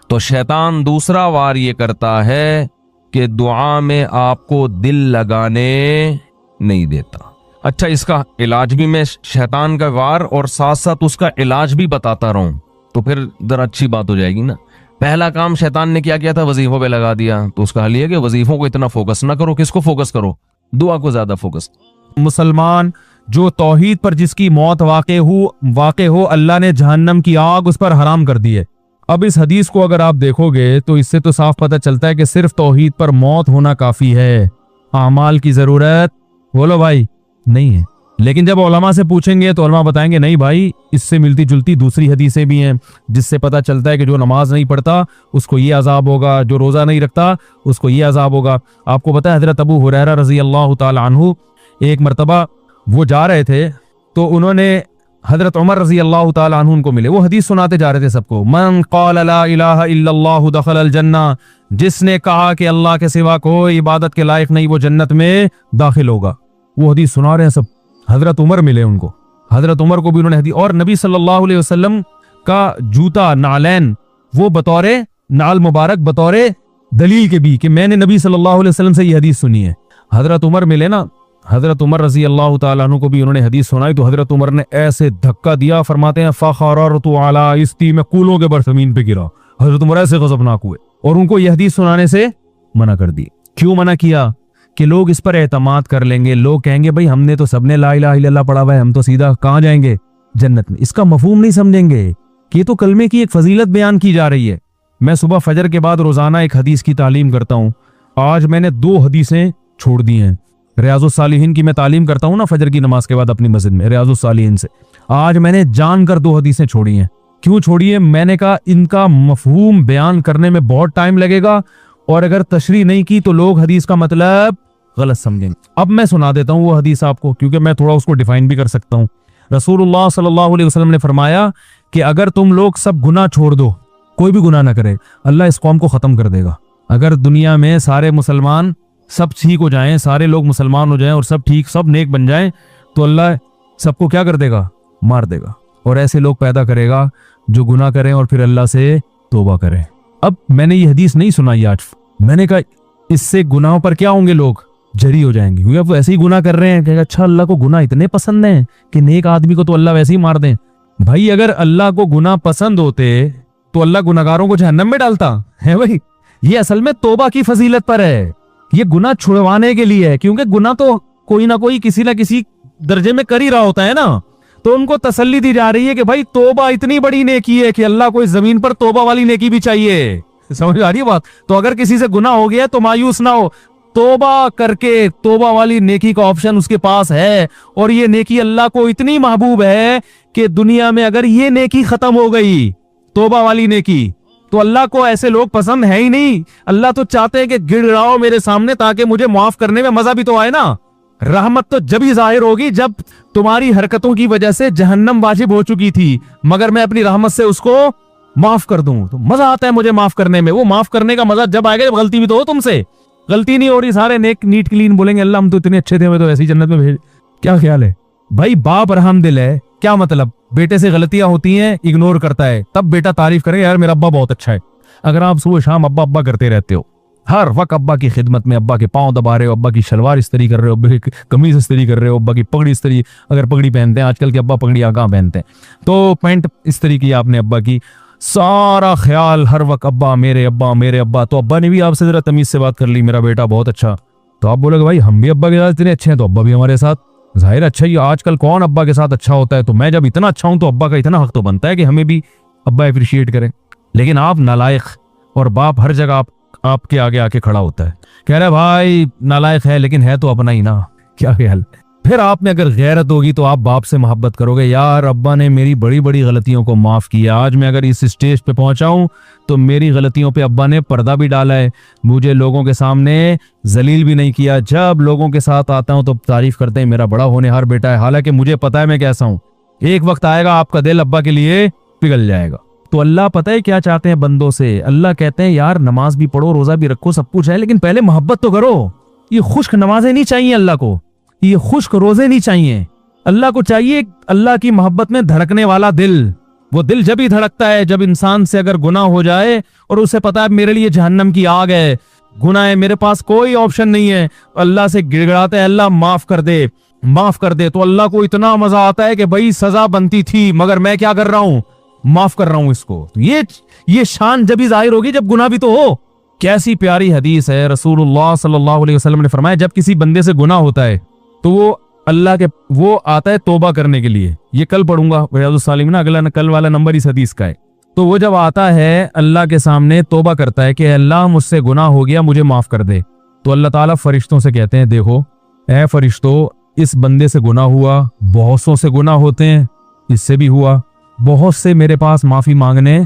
तो शैतान दूसरा वार ये करता है कि दुआ में आपको दिल लगाने नहीं देता। अच्छा, इसका इलाज भी मैं शैतान का वार और साथ साथ उसका इलाज भी बताता रहूं तो फिर जरा अच्छी बात हो जाएगी ना। पहला काम शैतान ने क्या किया था, वजीफों पे लगा दिया। तो उसका हल ये कि वजीफों को इतना फोकस ना करो, किसको फोकस करो, दुआ को ज्यादा फोकस। मुसलमान जो तौहीद पर जिसकी मौत वाक़े हो अल्लाह ने जहन्नम की आग उस पर हराम कर दी है। अब इस हदीस को अगर आप देखोगे तो इससे तो साफ पता चलता है कि सिर्फ तौहीद पर मौत होना काफी है, आमाल की जरूरत बोलो भाई नहीं है। लेकिन जब उलमा से पूछेंगे तो उलमा बताएंगे नहीं भाई, इससे मिलती जुलती दूसरी हदीसें भी हैं जिससे पता चलता है कि जो नमाज नहीं पढ़ता उसको ये अजाब होगा, जो रोजा नहीं रखता उसको ये अजाब होगा। आपको पता है हजरत अबू हुरैरा रजी अल्लाह ताला अन्हु एक मरतबा वो जा रहे थे तो उन्होंने हजरत उमर रजी अल्लाह ताला अन्हु उनको मिले, वो हदीस सुनाते जा रहे थे सबको, मन क़ाल ला इलाहा इल्लल्लाहु दखलल जन्ना, जिसने कहा कि अल्लाह के सिवा कोई इबादत के लायक नहीं वो जन्नत में दाखिल होगा। वो हदीस सुना रहे हैं सब, हजरत उमर मिले उनको, हजरत उमर को भी उन्होंने हदीस, और नबी सल्लल्लाहु अलैहि वसल्लम का जूता नालैन वो बतौरे नाल मुबारक बतौरे दलील के भी कि मैंने नबी सल्लल्लाहु अलैहि वसल्लम से ये हदीस सुनी है। हजरत उमर मिले ना, हजरत उमर रजी अल्लाह ताला अन्हु को भी उन्होंने हदीस सुनाई तो हजरत उमर ने ऐसे धक्का दिया, फरमाते हैं फखररतु अला इस्ती, मैं कूलों के बर जमीन पे गिरा। हजरत उमर ऐसे गजबनाक हुए और उनको यह हदीस सुनाने से मना कर दी। क्यों मना किया? कि लोग इस पर एतमाद कर लेंगे, लोग कहेंगे भाई हमने तो सबने ला इलाहा इल्लल्लाह पढ़ा हुआ है, हम तो सीधा कहाँ जाएंगे, जन्नत में। इसका मफहूम नहीं समझेंगे कि ये तो कलमे की एक फजीलत बयान की जा रही है। मैं सुबह फजर के बाद रोजाना एक हदीस की तालीम करता हूँ, आज मैंने 2 हदीसें छोड़ दी हैं। रियाजुस सालिहीन की मैं तालीम करता हूँ ना फजर की नमाज के बाद अपनी मस्जिद में, रियाजुस सालिहीन से आज मैंने जानकर 2 हदीसें छोड़ी हैं। क्यों छोड़ी है? मैंने कहा इनका मफहूम बयान करने में बहुत टाइम लगेगा और अगर तशरीह नहीं की तो लोग हदीस का मतलब गलत समझेंगे। अब मैं सुना देता हूँ वो हदीस आपको, क्योंकि मैं थोड़ा उसको डिफाइन भी कर सकता हूँ। रसूलुल्लाह सल्लल्लाहु अलैहि वसल्लम ने फरमाया कि अगर तुम लोग सब गुनाह छोड़ दो, कोई भी गुनाह ना करे, अल्लाह इस कौम को खत्म कर देगा। अगर दुनिया में सारे मुसलमान सब ठीक हो जाएं, सारे लोग मुसलमान हो जाएं और सब ठीक सब नेक बन जाएं, तो अल्लाह सबको क्या कर देगा? मार देगा। और ऐसे लोग पैदा करेगा जो गुनाह करें और फिर अल्लाह से तौबा करें। अब मैंने ये हदीस नहीं सुनाई आज, मैंने कहा इससे गुनाहों पर क्या होंगे, लोग जरी हो जाएंगे, क्योंकि अब ऐसे ही गुनाह कर रहे हैं। कहेगा अच्छा अल्लाह को गुनाह इतने पसंद हैं कि नेक आदमी को तो अल्लाह वैसे ही मार दें। भाई अगर अल्लाह को गुनाह पसंद होते तो अल्लाह गुनाहगारों को जहन्नम में डालता है? भाई ये असल में तौबा की फजीलत पर है, ये गुनाह छुड़वाने के लिए है, क्योंकि गुनाह तो कोई ना कोई किसी ना किसी दर्जे में कर ही रहा होता है ना। तो उनको तसल्ली दी जा रही है कि भाई तौबा इतनी बड़ी नेकी है कि अल्लाह को इस जमीन पर तौबा वाली नेकी भी चाहिए। समझ आ रही है बात? तो अगर किसी से गुनाह हो गया तो मायूस ना हो, तौबा करके तौबा वाली नेकी का ऑप्शन उसके पास है। और ये नेकी अल्लाह को इतनी महबूब है कि दुनिया में अगर ये नेकी खत्म हो गई, तौबा वाली नेकी, तो अल्लाह को ऐसे लोग पसंद है ही नहीं। अल्लाह तो चाहते हैं कि गिड़गिड़ाओ मेरे सामने ताकि मुझे माफ करने में मजा भी तो आए ना। रहमत तो जब ही जाहिर होगी जब तुम्हारी हरकतों की वजह से जहन्नम वाजिब हो चुकी थी, मगर मैं अपनी रहमत से उसको माफ कर दूं तो मजा आता है मुझे माफ करने में। वो माफ करने का मजा जब आएगा जब गलती भी तो हो तुमसे, गलती नहीं हो रही, सारे नेक नीट क्लीन बोलेंगे अल्लाह हम तो इतने अच्छे थे, हमें तो ऐसी जन्नत में भेज। क्या ख्याल है भाई? बाप रहमदिल है, क्या मतलब? बेटे से गलतियां होती हैं, इग्नोर करता है, तब बेटा तारीफ करे यार मेरा अब्बा बहुत अच्छा है। अगर आप सुबह शाम अब्बा अब्बा करते रहते हो, हर वक्त अब्बा की खिदमत में, अब्बा के पांव दबा रहे हो, अब्बा की शलवार इस्त्री कर रहे हो, अब्बा की कमीज इस्त्री कर रहे हो, अब्बा की पगड़ी इस्त्री, अगर पगड़ी पहनते हैं आजकल के अब्बा पगड़ियां कहाँ पहनते हैं, तो पैंट इस्त्री की आपने अब्बा की, सारा ख्याल हर वक्त अब्बा मेरे अब्बा मेरे अब्बा। तो अब्बा ने भी आपसे जरा तमीज से बात कर ली, मेरा बेटा बहुत अच्छा, तो आप बोलोगे भाई हम भी अब्बा के साथ इतने अच्छे हैं तो अब्बा भी हमारे साथ जाहिर अच्छा ही। आजकल कौन अब्बा के साथ अच्छा होता है? तो मैं जब इतना अच्छा हूं तो अब्बा का इतना हक तो बनता है कि हमें भी अब्बा अप्रिशिएट करें। लेकिन आप नालायक, और बाप हर जगह आपके आगे आके खड़ा होता है, कह रहा है भाई नालायक है लेकिन है तो अपना ही ना। क्या ख्याल? फिर आप में अगर गैरत होगी तो आप बाप से मोहब्बत करोगे, यार अब्बा ने मेरी बड़ी बड़ी गलतियों को माफ़ किया, आज मैं अगर इस स्टेज पे पहुंचा हूं तो मेरी गलतियों पे अब्बा ने पर्दा भी डाला है, मुझे लोगों के सामने जलील भी नहीं किया। जब लोगों के साथ आता हूं तो तारीफ करते हैं मेरा बड़ा होनहार बेटा है, हालांकि मुझे पता है मैं कैसा हूं। एक वक्त आएगा आपका दिल अब्बा के लिए पिघल जाएगा। तो अल्लाह पता है क्या चाहते हैं बंदों से, अल्लाह कहते हैं यार नमाज भी पढ़ो, रोजा भी रखो, सब कुछ है, लेकिन पहले मोहब्बत तो करो। ये खुश्क नमाजें नहीं चाहिए अल्लाह को, ये खुश्क रोजे नहीं चाहिए। अल्लाह को चाहिए अल्लाह की मोहब्बत में धड़कने वाला दिल। वो दिल जब ही धड़कता है जब इंसान से अगर गुनाह हो जाए और उसे पता है मेरे लिए जहन्नम की आग है, गुनाह है, मेरे पास कोई ऑप्शन नहीं है, अल्लाह से गिड़गिड़ाता है अल्लाह माफ कर दे, माफ कर दे। तो अल्लाह को इतना मजा आता है कि भाई सजा बनती थी मगर मैं क्या कर रहा हूं, माफ कर रहा हूं इसको। तो ये शान जब ही जाहिर होगी जब गुनाह भी तो हो। कैसी प्यारी हदीस है, रसूलुल्लाह सल्लल्लाहु अलैहि वसल्लम ने फरमाया जब किसी बंदे से गुनाह होता है तो वो आता है तौबा करने के लिए। ये कल पढ़ूंगा रियाजुस सालिमीन ना, अगला कल वाला नंबर इस हदीस का है। तो वो जब आता है अल्लाह के सामने तौबा करता है कि अल्लाह मुझसे गुनाह हो गया, मुझे माफ कर दे, तो अल्लाह ताला फरिश्तों से कहते हैं देखो ऐ फरिश्तों, इस बंदे से गुनाह हुआ, बहुत सौ से गुनाह होते हैं, इससे भी हुआ, बहुत से मेरे पास माफी मांगने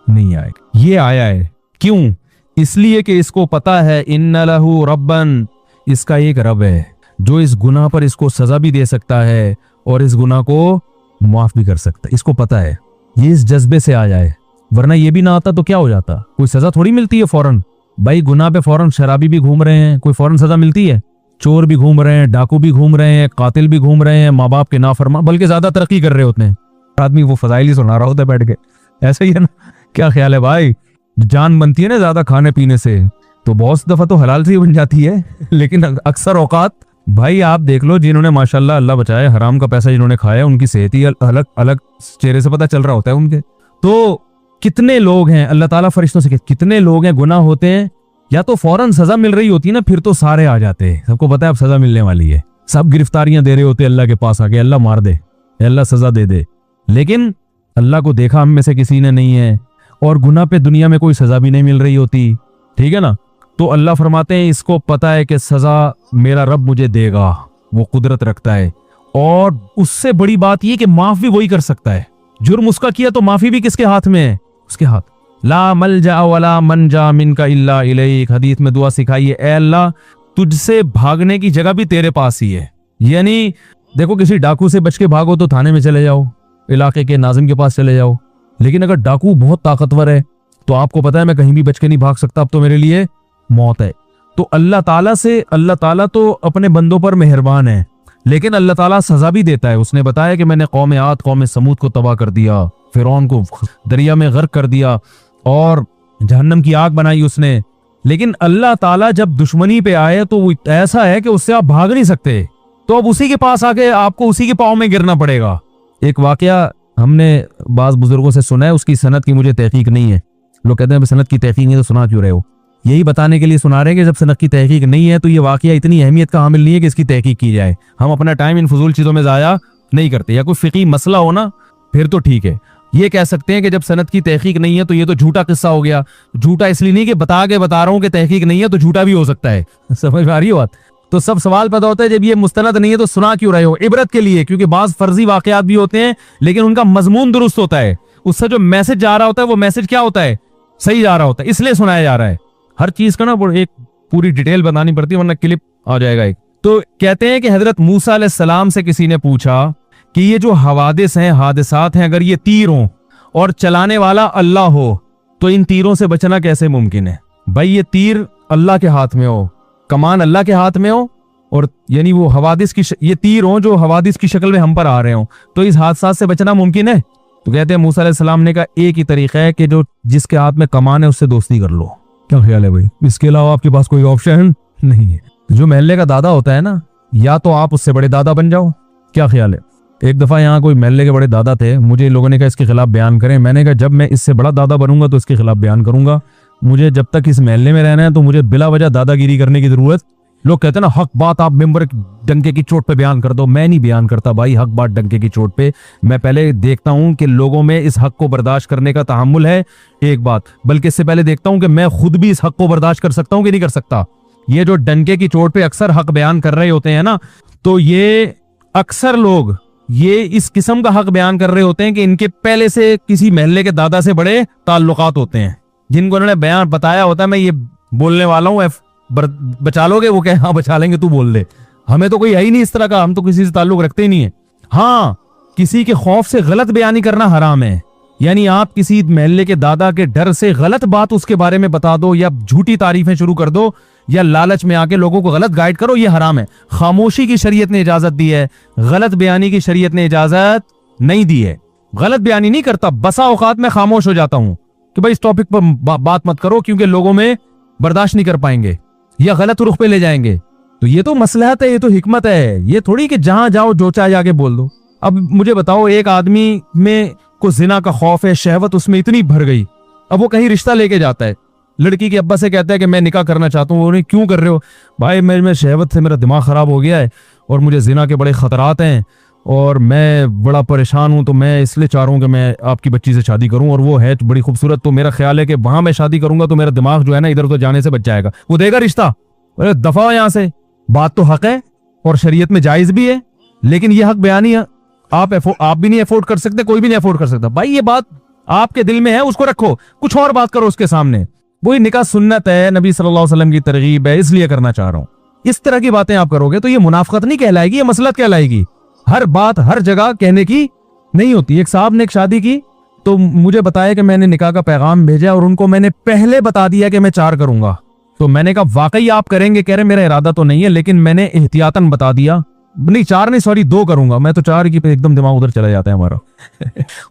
नहीं आए। ये आया है क्यों? इसलिए कि इसको पता है इन्ना लहू रब्बन, इसका एक रब है जो इस गुनाह पर इसको सजा भी दे सकता है और इस गुनाह को माफ भी कर सकता है। इसको पता है, ये इस जज्बे से आ जाए, वरना ये भी ना आता तो क्या हो जाता। कोई सजा थोड़ी मिलती है फौरन, भाई गुनाह पे फौरन शराबी भी घूम रहे हैं, कोई फौरन सजा मिलती है? चोर भी घूम रहे हैं, डाकू भी घूम रहे हैं, कातिल भी घूम रहे हैं, माँ बाप के नाफरमान, बल्कि ज्यादा तरक्की कर रहे होते हैं। आदमी वो फजाइल ही सुना रहा होता है बैठ के, ऐसे ही है ना? क्या ख्याल है भाई, जान बनती है ना ज्यादा खाने पीने से, तो बहुत दफा तो हलाल से ही बन जाती है, लेकिन अक्सर औकात भाई आप देख लो जिन्होंने माशाल्लाह अल्लाह बचाए हराम का पैसा जिन्होंने खाया, उनकी सेहत ही अलग अलग चेहरे से पता चल रहा होता है उनके। तो कितने लोग हैं, अल्लाह ताला फरिश्तों से कितने लोग हैं गुनाह होते हैं, या तो फौरन सजा मिल रही होती है ना, फिर तो सारे आ जाते हैं, सबको पता है अब सजा मिलने वाली है, सब गिरफ्तारियां दे रहे होते अल्लाह के पास आके, अल्लाह मार दे, अल्लाह सजा दे दे। लेकिन अल्लाह को देखा हम में से किसी ने नहीं है और गुनाह पे दुनिया में कोई सजा भी नहीं मिल रही होती, ठीक है ना? तो अल्लाह फरमाते हैं इसको पता है कि सजा मेरा रब मुझे देगा, वो कुदरत रखता है, और उससे बड़ी बात ये कि माफ भी वही कर सकता है। जुर्म उसका किया तो माफी भी किसके हाथ में है? उसके हाथ। ला मलजा वला मनजा मिनका इल्ला इलैक, हदीस में दुआ सिखाई है, ए अल्लाह तुझसे भागने की जगह भी तेरे पास ही है। यानी देखो किसी डाकू से बच के भागो तो थाने में चले जाओ, इलाके के नाजिम के पास चले जाओ, लेकिन अगर डाकू बहुत ताकतवर है तो आपको पता है मैं कहीं भी बच के नहीं भाग सकता, अब तो मेरे लिए मौत है। तो अल्लाह ताला तो अपने बंदों पर मेहरबान है, लेकिन अल्लाह ताला सजा भी देता है। उसने बताया कि मैंने कौम आद कौम समूद को तबाह कर दिया, फिरौन को दरिया में गर्क कर दिया और जहन्नम की आग बनाई उसने। लेकिन अल्लाह ताला जब दुश्मनी पे आए तो वो ऐसा है कि उससे आप भाग नहीं सकते, तो अब उसी के पास आके आपको उसी के पाँव में गिरना पड़ेगा। एक वाकया हमने बाज बुजुर्गों से सुना है, उसकी सनद की मुझे तहकीक नहीं है, लोग कहते हैं सनद की तहकीक नहीं तो सुना क्यों रहे हो, यही बताने के लिए सुना रहे हैं कि जब सनद की तहकीक नहीं है तो ये वाकया इतनी अहमियत का हामिल नहीं है कि इसकी तहकीक की जाए। हम अपना टाइम इन फजूल चीजों में जाया नहीं करते, या कोई फिकी मसला हो ना फिर तो ठीक है। ये कह सकते हैं कि जब सनद की तहकीक नहीं है तो ये तो झूठा किस्सा हो गया। झूठा इसलिए नहीं कि बता रहा हूं कि तहकीक नहीं है तो झूठा भी हो सकता है, समझ में आ रही है बात? तो सब सवाल पैदा होता है जब ये मुस्तनद नहीं है तो सुना क्यों रहे हो? इबरत के लिए, क्योंकि बाज फर्जी वाकयात भी होते हैं लेकिन उनका मजमून दुरुस्त होता है, उससे जो मैसेज जा रहा होता है वो मैसेज क्या होता है, सही जा रहा होता है, इसलिए सुनाया जा रहा है। हर चीज का ना एक पूरी डिटेल बतानी पड़ती है वरना क्लिप आ जाएगा एक। तो कहते हैं कि हजरत मूसा अलैहिस्सलाम से किसी ने पूछा कि ये जो हवादिस हैं, हादिसात हैं, अगर ये तीर हों और चलाने वाला अल्लाह हो तो इन तीरों से बचना कैसे मुमकिन है? भाई ये तीर अल्लाह के हाथ में हो, कमान अल्लाह के हाथ में हो, और यानी वो हवादिस की ये तीर हो जो हवादिस की शक्ल में हम पर आ रहे हो, तो इस हादसा से बचना मुमकिन है? तो कहते हैं मूसा अलैहिस्सलाम ने कहा एक ही तरीका है कि जो जिसके हाथ में कमान है उससे दोस्ती कर लो। क्या ख्याल है भाई? इसके अलावा आपके पास कोई ऑप्शन नहीं है। जो महल्ले का दादा होता है ना, या तो आप उससे बड़े दादा बन जाओ। क्या ख्याल है? एक दफा यहाँ कोई महल्ले के बड़े दादा थे, मुझे लोगों ने कहा इसके खिलाफ बयान करें। मैंने कहा जब मैं इससे बड़ा दादा बनूंगा तो इसके खिलाफ बयान करूंगा, मुझे जब तक इस महल्ले में रहना है तो मुझे बिला वजह दादागिरी करने की जरूरत। लोग कहते हैं ना हक बात आप मेंबर डंके की चोट पे बयान कर दो, मैं नहीं बयान करता भाई हक बात डंके की चोट पे। मैं पहले देखता हूं कि लोगों में इस हक को बर्दाश्त करने का तहम्मुल है, एक बात, बल्कि इससे पहले देखता हूं कि मैं खुद भी इस हक को बर्दाश्त कर सकता हूं कि नहीं कर सकता। ये जो डंके की चोट पे अक्सर हक बयान कर रहे होते हैं ना, तो ये अक्सर लोग ये इस किस्म का हक बयान कर रहे होते हैं कि इनके पहले से किसी महल्ले के दादा से बड़े ताल्लुकात होते हैं, जिनको उन्होंने बयान बताया होता है मैं ये बोलने वाला हूँ, बचा लोगे? वो कहे हाँ बचा लेंगे, तू बोल दे, हमें तो कोई है ही नहीं इस तरह का, हम तो किसी से ताल्लुक रखते ही नहीं है। हाँ, किसी के खौफ से गलत बयानी करना हराम है, यानी आप किसी महल्ले के दादा के डर से गलत बात उसके बारे में बता दो या झूठी तारीफें शुरू कर दो या लालच में आके लोगों को गलत गाइड करो, ये हराम है। खामोशी की शरीयत ने इजाजत दी है, गलत बयानी की शरीयत ने इजाजत नहीं दी है। गलत बयानी नहीं करता, बसा औकात में खामोश हो जाता हूं कि भाई इस टॉपिक पर बात मत करो क्योंकि लोगों में बर्दाश्त नहीं कर पाएंगे या गलत रुख पे ले जाएंगे। तो ये तो मसलहत है, ये तो हिकमत है, ये थोड़ी कि जहां जाओ जो चाहे जाके बोल दो। अब मुझे बताओ, एक आदमी में को जिना का खौफ है, शहवत उसमें इतनी भर गई, अब वो कहीं रिश्ता लेके जाता है, लड़की के अब्बा से कहता है कि मैं निकाह करना चाहता हूँ। उन्हें क्यों कर रहे हो? भाई मैं शहवत से मेरा दिमाग खराब हो गया है और मुझे जिना के बड़े खतरात हैं और मैं बड़ा परेशान हूं, तो मैं इसलिए चाह रहा हूं कि मैं आपकी बच्ची से शादी करूं और वो है बड़ी खूबसूरत, तो मेरा ख्याल है कि वहां मैं शादी करूंगा तो मेरा दिमाग जो है ना इधर उधर जाने से बच जाएगा। वो देगा रिश्ता? अरे दफा यहां से। बात तो हक है और शरीयत में जायज भी है, लेकिन ये हक बयानी आप भी नहीं अफोर्ड कर सकते, कोई भी नहीं अफोर्ड कर सकता। भाई ये बात आपके दिल में है, उसको रखो, कुछ और बात करो उसके सामने। वही निकाह सुन्नत है, नबी सल्लल्लाहु अलैहि वसल्लम की तरगीब है, इसलिए करना चाह रहा हूं। इस तरह की बातें आप करोगे तो ये मुनाफिकत नहीं कहलाएगी, ये मसलहत कहलाएगी। हर बात हर जगह कहने की नहीं होती। एक साहब ने एक शादी की तो मुझे बताया कि मैंने निकाह का पैगाम भेजा और उनको मैंने पहले बता दिया कि मैं 4 करूंगा। तो मैंने कहा वाकई आप करेंगे? कह रहे मेरा इरादा तो नहीं है, लेकिन मैंने एहतियातन बता दिया। नहीं 4 नहीं, सॉरी 2 करूंगा। मैं तो 4 की एकदम दिमाग उधर चला जाता है हमारा।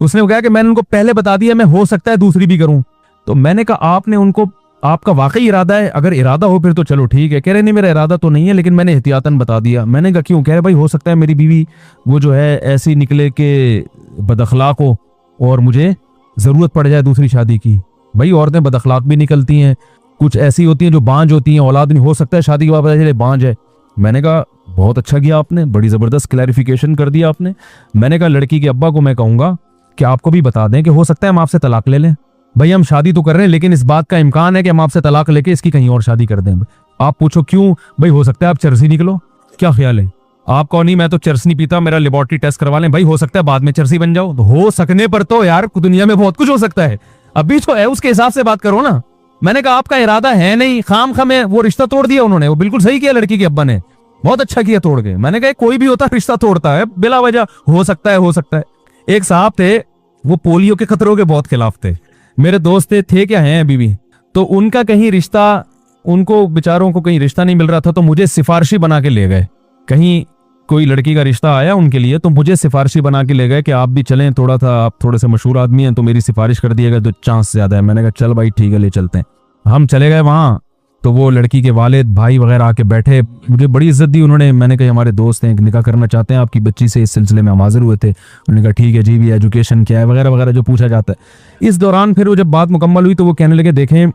उसने कहा कि मैंने उनको पहले बता दिया, मैं हो सकता है दूसरी भी करूं। तो मैंने कहा आपने उनको, आपका वाकई इरादा है? अगर इरादा हो फिर तो चलो ठीक है। कह रहे नहीं मेरा इरादा तो नहीं है, लेकिन मैंने एहतियातन बता दिया। मैंने कहा क्यों? कह रहे भाई हो सकता है मेरी बीवी वो जो है ऐसी निकले कि बदअखलाक हो और मुझे जरूरत पड़ जाए दूसरी शादी की। भाई औरतें बदअखलाक भी निकलती हैं, कुछ ऐसी होती हैं जो बांझ होती हैं, औलाद नहीं हो सकता है शादी के बाद पता चले बांझ है। मैंने कहा बहुत अच्छा किया आपने, बड़ी जबरदस्त क्लैरिफिकेशन कर दिया आपने। मैंने कहा लड़की के अब्बा को मैं कहूंगा कि आपको भी बता दें कि हो सकता है हम आपसे तलाक ले लें। भाई हम शादी तो कर रहे हैं, लेकिन इस बात का इम्कान है कि हम आपसे तलाक लेके इसकी कहीं और शादी कर दें। आप पूछो क्यों? भाई हो सकता है आप चरसी निकलो। क्या ख्याल है आपको? नहीं मैं तो चरस नहीं पीता, मेरा लेबोरेटरी टेस्ट करवा लें। भाई हो सकता है बाद में चरसी बन जाओ। तो हो सकने पर तो यार दुनिया में बहुत कुछ हो सकता है, अभी तो है उसके हिसाब से बात करो ना। मैंने कहा आपका इरादा है नहीं, खाम में वो रिश्ता तोड़ दिया उन्होंने। वो बिल्कुल सही किया लड़की के अब्बा ने, बहुत अच्छा किया तोड़ के। मैंने कहा कोई भी होता रिश्ता तोड़ता है बिला वजह, हो सकता है हो सकता है। एक साहब थे वो पोलियो के खतरों के बहुत खिलाफ थे, मेरे दोस्त थे क्या हैं अभी भी। तो उनका कहीं रिश्ता, उनको बेचारों को कहीं रिश्ता नहीं मिल रहा था, तो मुझे सिफारिशी बना के ले गए। कहीं कोई लड़की का रिश्ता आया उनके लिए, तो मुझे सिफारिशी बना के ले गए कि आप भी चलें, थोड़ा था आप थोड़े से मशहूर आदमी हैं तो मेरी सिफारिश कर दिएगा तो चांस ज्यादा है। मैंने कहा चल भाई ठीक है ले चलते हैं। हम चले गए वहां, तो वो लड़की के वालिद भाई वगैरह आके बैठे, मुझे बड़ी इज्जत दी उन्होंने। मैंने कहा हमारे दोस्त हैं, निकाह करना चाहते हैं आपकी बच्ची से, इस सिलसिले में हम हाजिर हुए थे। उन्होंने कहा ठीक है जी, भी एजुकेशन क्या है वगैरह वगैरह जो पूछा जाता है। इस दौरान फिर वो जब बात मुकम्मल हुई तो वो कहने लगे देखें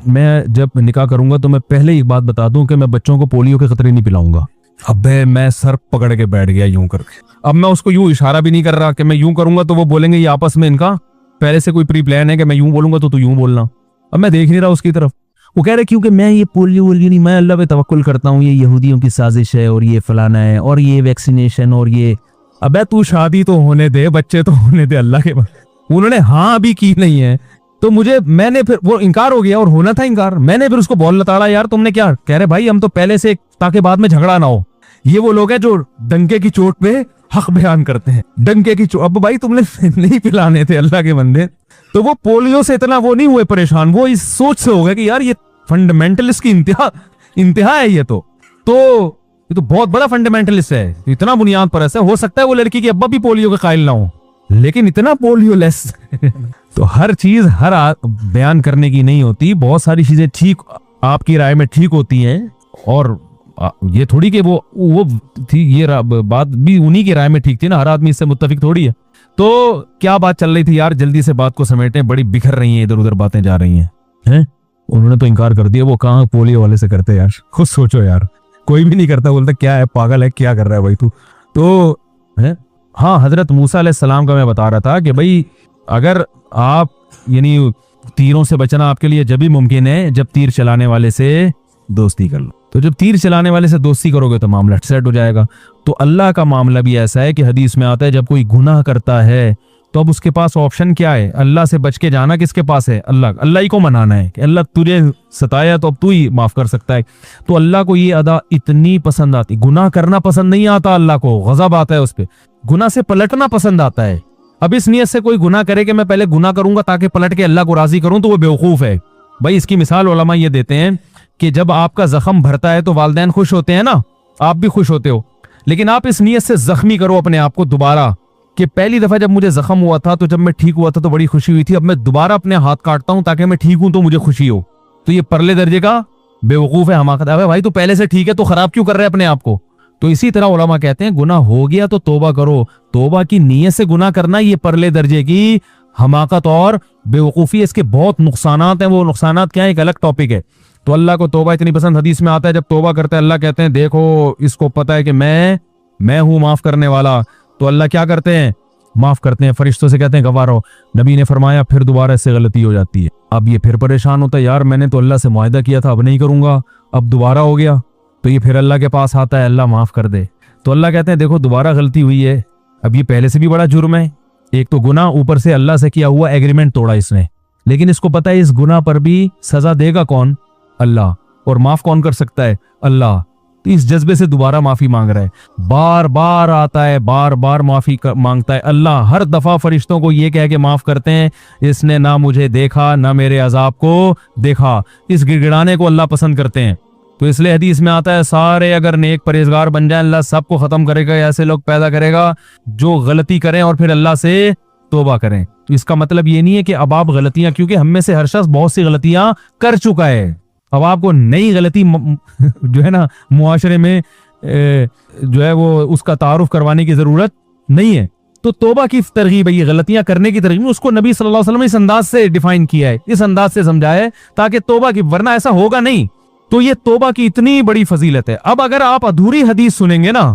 मैं जब निकाह करूंगा तो मैं पहले ही एक बात बता दूं कि मैं बच्चों को पोलियो के खतरे नहीं पिलाऊंगा। अबे मैं सर पकड़ के बैठ गया यूं करके। अब मैं उसको यूं इशारा भी नहीं कर रहा कि मैं यूं करूंगा तो वो बोलेंगे ये आपस में इनका पहले से कोई प्री प्लान है कि मैं यूं बोलूंगा तो तू यूं बोलना। अब मैं देख नहीं रहा उसकी तरफ। वो कह रहे क्योंकि मैं ये पोलियो नहीं, मैं अल्लाह पे तवक्कुल करता हूँ, ये यहूदियों की साजिश है और ये फलाना है और ये वैक्सीनेशन और ये। अबे तू शादी तो होने दे, बच्चे तो होने दे अल्लाह के। उन्होंने हाँ अभी की नहीं है तो मैंने फिर वो इनकार हो गया और होना था इनकार। मैंने फिर उसको बॉल लताड़ा, यार तुमने क्या? कह रहे भाई हम तो पहले से ताकि बाद में झगड़ा ना हो। ये वो लोग हैं जो डंके की चोट पे हक बयान करते हैं, डंके की चोट। अब भाई तुमने नहीं पिलाने थे अल्लाह के बंदे। तो वो पोलियो से इतना वो नहीं हुए परेशान, वो इस सोच से हो गए कि यार ये फंडामेंटलिस्ट की इंतहा है। ये तो बहुत बड़ा फंडामेंटलिस्ट है, इतना बुनियाद परस्त है। हो सकता है वो लड़की के अब्बा भी पोलियो के कायल ना हो, लेकिन इतना पोलियो लेस। तो हर चीज हर बयान करने की नहीं होती। बहुत सारी चीजें ठीक आपकी राय में ठीक होती हैं और ये थोड़ी कि वो थी, ये बात भी उन्हीं की राय में ठीक थी ना, हर आदमी इससे मुत्तफिक थोड़ी है। तो क्या बात चल रही थी यार, जल्दी से बात को समेटें, बड़ी बिखर रही हैं, इधर उधर बातें जा रही हैं। उन्होंने तो इनकार कर दिया, वो कहाँ पोलियो वाले से करते यार, खुद सोचो यार, कोई भी नहीं करता, बोलता क्या है पागल है, क्या कर रहा है भाई तू। तो है हाँ, हजरत मूसा अलैहिस्सलाम का मैं बता रहा था कि भाई अगर आप यानी तीरों से बचना आपके लिए जब भी मुमकिन है जब तीर चलाने वाले से दोस्ती कर लो। तो जब तीर चलाने वाले से दोस्ती करोगे तो मामला सेट हो जाएगा। तो अल्लाह का मामला भी ऐसा है कि हदीस में आता है जब कोई गुनाह करता है तो अब उसके पास ऑप्शन क्या है? अल्लाह से बच के जाना किसके पास है? अल्लाह ही को मनाना है कि अल्लाह तुझे सताया तो अब तू ही माफ कर सकता है। तो अल्लाह को ये अदा इतनी पसंद आती, गुनाह करना पसंद नहीं आता अल्लाह को, गजब आता है उस पर, गुनाह से पलटना पसंद आता है। अब इस नियत से कोई गुनाह करे कि मैं पहले गुनाह करूंगा ताकि पलट के अल्लाह को राजी करूं, तो वो बेवकूफ है भाई। इसकी मिसाल उलमा ये देते हैं कि जब आपका जख्म भरता है तो वालिदैन खुश होते हैं ना, आप भी खुश होते हो, लेकिन आप इस नियत से जख्मी करो अपने आप को दोबारा कि पहली दफा जब मुझे जख्म हुआ था तो जब मैं ठीक हुआ था तो बड़ी खुशी हुई थी, अब मैं दोबारा अपने हाथ काटता हूं ताकि मैं ठीक हूं तो मुझे खुशी हो। तो ये परले दर्जे का बेवकूफ है, हमाकत है। भाई तो पहले से ठीक है तो खराब क्यों कर रहे हैं अपने आप को? तो इसी तरह उलमा कहते हैं गुनाह हो गया तो तौबा करो। तौबा की नीयत से गुनाह करना ये परले दर्जे की हमाकत और बेवकूफ़ी है। इसके बहुत नुकसानात हैं, वो नुकसानात क्या है एक अलग टॉपिक है। तो अल्लाह को तौबा इतनी पसंद, हदीस में आता है जब तौबा करते हैं अल्लाह कहते हैं देखो इसको पता है कि मैं हूं माफ करने वाला, तो अल्लाह क्या करते हैं? माफ करते हैं। फरिश्तों से कहते हैं गवाह रहो। नबी ने फरमाया फिर दोबारा इससे गलती हो जाती है। अब ये फिर परेशान होता है, यार मैंने तो अल्लाह से मुआहदा किया था अब नहीं करूंगा, अब दोबारा हो गया। तो ये फिर अल्लाह के पास आता है, अल्लाह माफ कर दे। तो अल्लाह कहते हैं देखो दोबारा गलती हुई है, अब ये पहले से भी बड़ा जुर्म है, एक तो गुनाह, ऊपर से अल्लाह से किया हुआ एग्रीमेंट तोड़ा इसने, लेकिन इसको पता है इस गुनाह पर भी सजा देगा कौन? अल्लाह। और माफ कौन कर सकता है? अल्लाह। तो इस जज्बे से दोबारा माफी मांग रहा है, बार बार आता है, बार बार माफी मांगता है। अल्लाह हर दफा फरिश्तों को ये कह के माफ करते हैं इसने ना मुझे देखा ना मेरे अजाब को देखा। इस गिड़गिड़ाने को अल्लाह पसंद करते हैं। तो इसलिए हदीस में आता है सारे अगर नेक परहेजगार बन जाए अल्लाह सबको खत्म करेगा, ऐसे लोग पैदा करेगा जो गलती करें और फिर अल्लाह से तौबा करें। तो इसका मतलब ये नहीं है कि अब आप गलतियां, क्योंकि हम में से हर शख्स बहुत सी गलतियां कर चुका है, अब आपको नई गलती जो है ना मुआशरे में जो है वो उसका तारुफ करवाने की जरूरत नहीं है। तो तौबा की तरगीब है, ये गलतियां करने की तरगीब, उसको नबी सल्लल्लाहु अलैहि वसल्लम ने इस अंदाज से डिफाइन किया है, इस अंदाज से समझाया है ताकि तौबा की, वरना ऐसा होगा नहीं। तो ये तौबा की इतनी बड़ी फजीलत है। अब अगर आप अधूरी हदीस सुनेंगे ना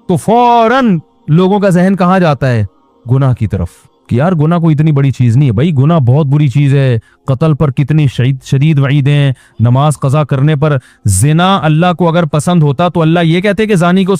तो फौरन लोगों का जहन कहाँ जाता है? गुनाह की तरफ, कि यार गुनाह कोई इतनी बड़ी चीज नहीं है। भाई गुनाह बहुत बुरी चीज है, कत्ल पर कितनी शदीद वईद हैं, नमाज कज़ा करने पर। जिना अल्लाह को अगर पसंद होता तो अल्लाह ये कहते कि जानी को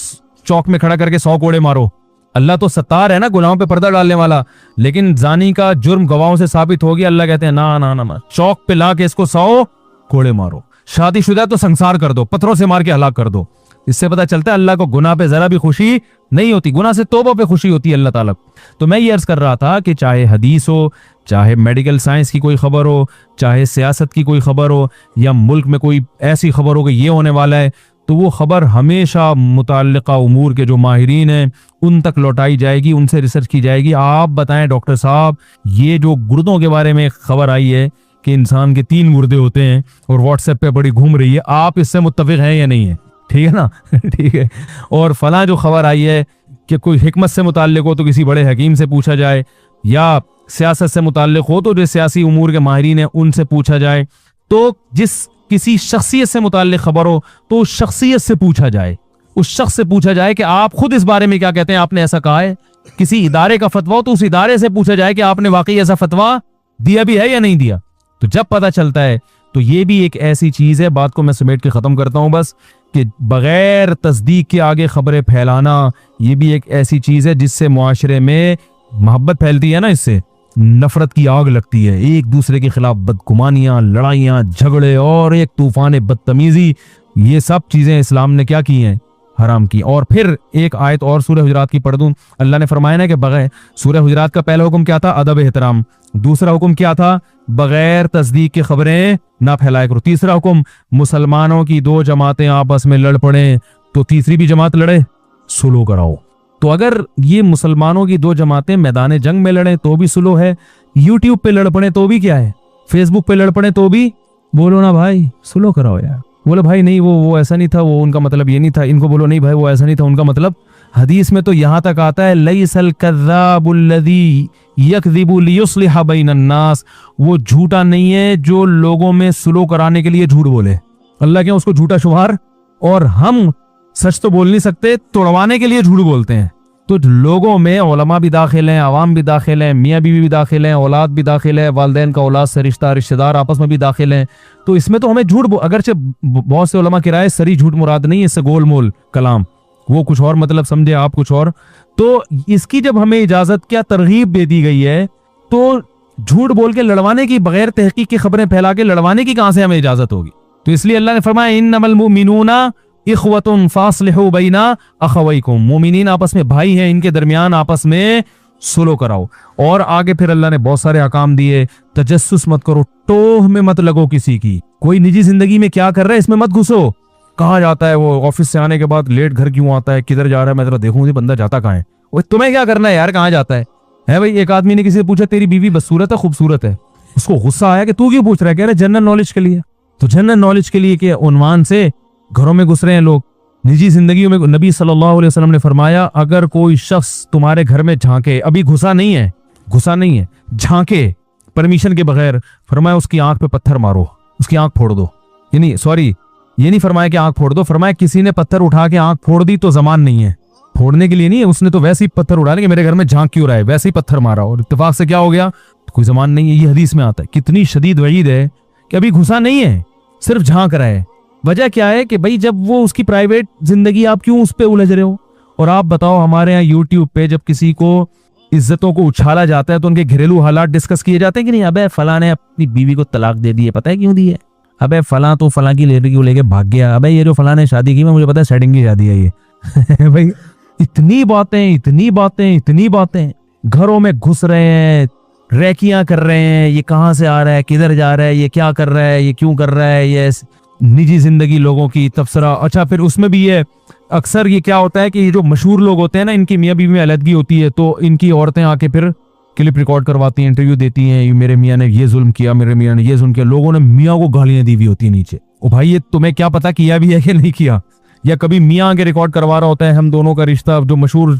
चौक में खड़ा करके 100 कोड़े मारो। अल्लाह तो सत्तार है ना, गुनाहों पे पर्दा डालने वाला, लेकिन जानी का जुर्म गवाहों से साबित हो गया, अल्लाह कहते हैं ना ना ना, चौक पे ला के इसको 100 कोड़े मारो। शादीशुदा तो संसार कर दो, पत्थरों से मार के हलाक कर दो। इससे पता चलता है अल्लाह को गुनाह पे जरा भी खुशी नहीं होती, गुनाह से तौबा पे खुशी होती है अल्लाह ताला। तो मैं ये अर्ज कर रहा था कि चाहे हदीस हो, चाहे मेडिकल साइंस की कोई खबर हो, चाहे सियासत की कोई खबर हो, या मुल्क में कोई ऐसी खबर हो कि ये होने वाला है, तो वो खबर हमेशा मुताल्लिका उमूर के जो माहिरीन हैं उन तक लौटाई जाएगी, उनसे रिसर्च की जाएगी। आप बताएं डॉक्टर साहब, ये जो गुर्दों के बारे में खबर आई है कि इंसान के 3 गुर्दे होते हैं और व्हाट्सएप पे बड़ी घूम रही है, आप इससे मुत्तफिक हैं या नहीं है? ठीक है ना? ठीक है। और फला जो खबर आई है कि कोई हिकमत से मुताल्लिक हो तो किसी बड़े हकीम से पूछा जाए, या सियासत से मुताल्लिक हो तो जो सियासी उमूर के माहिरीन हैं उनसे पूछा जाए। तो जिस किसी शख्सियत से मुताल्लिक खबर हो तो उस शख्सियत से पूछा जाए, उस शख्स से पूछा जाए कि आप खुद इस बारे में क्या कहते हैं, आपने ऐसा कहा है। किसी इदारे का फतवा हो तो उस इदारे से पूछा जाए कि आपने वाकई ऐसा फतवा दिया भी है या नहीं दिया। तो जब पता चलता है तो ये भी एक ऐसी चीज है, बात को मैं समेट के खत्म करता हूं बस, कि बगैर तस्दीक के आगे खबरें फैलाना ये भी एक ऐसी चीज है जिससे मुआशरे में मोहब्बत फैलती है ना, इससे नफरत की आग लगती है, एक दूसरे के खिलाफ बदगुमानियां, लड़ाइयां, झगड़े और एक तूफान बदतमीजी, ये सब चीजें इस्लाम ने क्या की हैं? हराम की। और फिर एक आयत और सूरह हुजरात की पढ़ दूं। अल्लाह ने फरमाया ना कि बगैर, सूरह हुजरात का पहला हुक्म क्या था? अदब एहतराम। दूसरा हुक्म क्या था? बगैर तस्दीक की खबरें ना फैलाया करो। तीसरा हुक्म, मुसलमानों की 2 जमातें आपस में लड़ पड़े तो तीसरी भी जमात लड़े, सुलह कराओ। तो अगर ये मुसलमानों की 2 जमातें मैदान जंग में लड़े तो भी सुलह है, यूट्यूब पे लड़ पड़े तो भी क्या है, फेसबुक पे लड़ पड़े तो भी बोलो ना भाई सुलह कराओ यार। बोले भाई नहीं वो ऐसा नहीं था, वो उनका मतलब ये नहीं था। इनको बोलो नहीं भाई वो ऐसा नहीं था, उनका मतलब। हदीस में तो यहां तक आता है लैसल कज़्ज़ाबुल्लज़ी यकज़िबु लियुस्लिह बैनन नास, वो झूठा नहीं है जो लोगों में सुलह कराने के लिए झूठ बोले। अल्लाह क्या उसको झूठा शुमार, और हम सच तो बोल नहीं सकते, तोड़वाने के लिए झूठ बोलते हैं। तो लोगों में उलमा भी दाखिल हैं, आवाम भी दाखिल हैं, मियाँ बीवी भी दाखिल हैं, औलाद भी दाखिल है, वालिदैन का औलाद से रिश्ता, रिश्तेदार आपस में भी दाखिल हैं। तो इसमें तो हमें झूठ, अगरचे बहुत से उलमा किराए सरी झूठ मुराद नहीं है, इससे गोल मोल कलाम, वो कुछ और मतलब समझे, आप कुछ और। तो इसकी जब हमें इजाजत, क्या तरगीब दे दी गई है, तो झूठ बोल के लड़वाने की, बगैर तहकीक की खबरें फैला के लड़वाने की कहां से हमें इजाजत होगी। तो इसलिए अल्लाह ने फरमाया इन्नमल मुमिनूना इख्वतुन फास्लिहू बैना अखवैकुम, मोमिनीन आपस में भाई हैं, इनके दरमियान आपस में सुलह कराओ। और आगे फिर अल्लाह ने बहुत सारे अहकाम दिए, तजस्सुस मत करो, टोह में मत लगो किसी की, कोई निजी जिंदगी में क्या कर रहा है इसमें मत घुसो। कहाँ जाता है वो, ऑफिस से आने के बाद लेट घर क्यों आता है, किधर जा रहा है, मैं जरा देखूं ये बंदा जाता कहाँ है। वो तुम्हें क्या करना है यार, कहाँ जाता है भाई। एक आदमी ने किसी से पूछा तेरी बीवी बदसूरत है खूबसूरत है, उसको गुस्सा आया कि तू क्यों पूछ रहा है, कह रहा है जनरल नॉलेज के लिए। तो जनरल नॉलेज के लिए के उन्वान से घरों में घुस रहे हैं लोग, निजी जिंदगी में। नबी सल्लल्लाहु अलैहि वसल्लम ने फरमाया अगर कोई शख्स तुम्हारे घर में झांके, अभी घुसा नहीं है, झांके परमिशन के बगैर, फरमाया उसकी आंख पे पत्थर मारो, उसकी आंख फोड़ दो। यानी सॉरी, ये नहीं फरमाया कि आंख फोड़ दो, फरमाया किसी ने पत्थर उठा के आंख फोड़ दी तो जमान नहीं है, फोड़ने के लिए नहीं है, उसने तो वैसे ही पत्थर उड़ा कि मेरे घर में झांक क्यों रहा है, वैसे ही पत्थर मारा और इत्तेफाक से क्या हो गया, तो कोई जमान नहीं है। ये हदीस में आता है। कितनी शदीद वईद है कि अभी घुसा नहीं है, सिर्फ झांक रहा है। वजह क्या है कि भाई जब वो उसकी प्राइवेट जिंदगी, आप क्यों उस पर उलझ रहे हो। और आप बताओ, हमारे यहाँ यूट्यूब पे जब किसी को इज्जतों को उछाला जाता है तो उनके घरेलू हालात डिस्कस किए जाते हैं कि नहीं। अबे फला ने अपनी बीवी को तलाक दे दी है, पता है क्यों दी है, अबे फला तो फला की लड़की को लेके भाग गया, अबे ये जो फला ने शादी की, मुझे पता है सेटिंग की शादी है ये भाई इतनी बातें घरों में घुस रहे हैं, रैकियां कर रहे हैं, ये कहां से आ रहा है, किधर जा रहा है, ये क्या कर रहा है, ये क्यों कर रहा है, ये निजी जिंदगी लोगों की तबसरा। अच्छा, फिर उसमें भी ये अक्सर ये क्या होता है कि ये जो मशहूर लोग होते हैं ना, इनकी मियाँ बीवी में अलहदगी होती है तो इनकी औरतें आके फिर क्लिप रिकॉर्ड करवाती हैं, इंटरव्यू देती हैं, मेरे मियाँ ने ये जुल्म किया, मेरे मियाँ ने ये जुल्म किया। लोगों ने मियाँ को गालियां दी हुई होती है नीचे। ओ भाई, ये तुम्हें क्या पता किया भी है कि नहीं किया। या कभी मियाँ आके रिकॉर्ड करवा रहा होता है हम दोनों का रिश्ता, जो मशहूर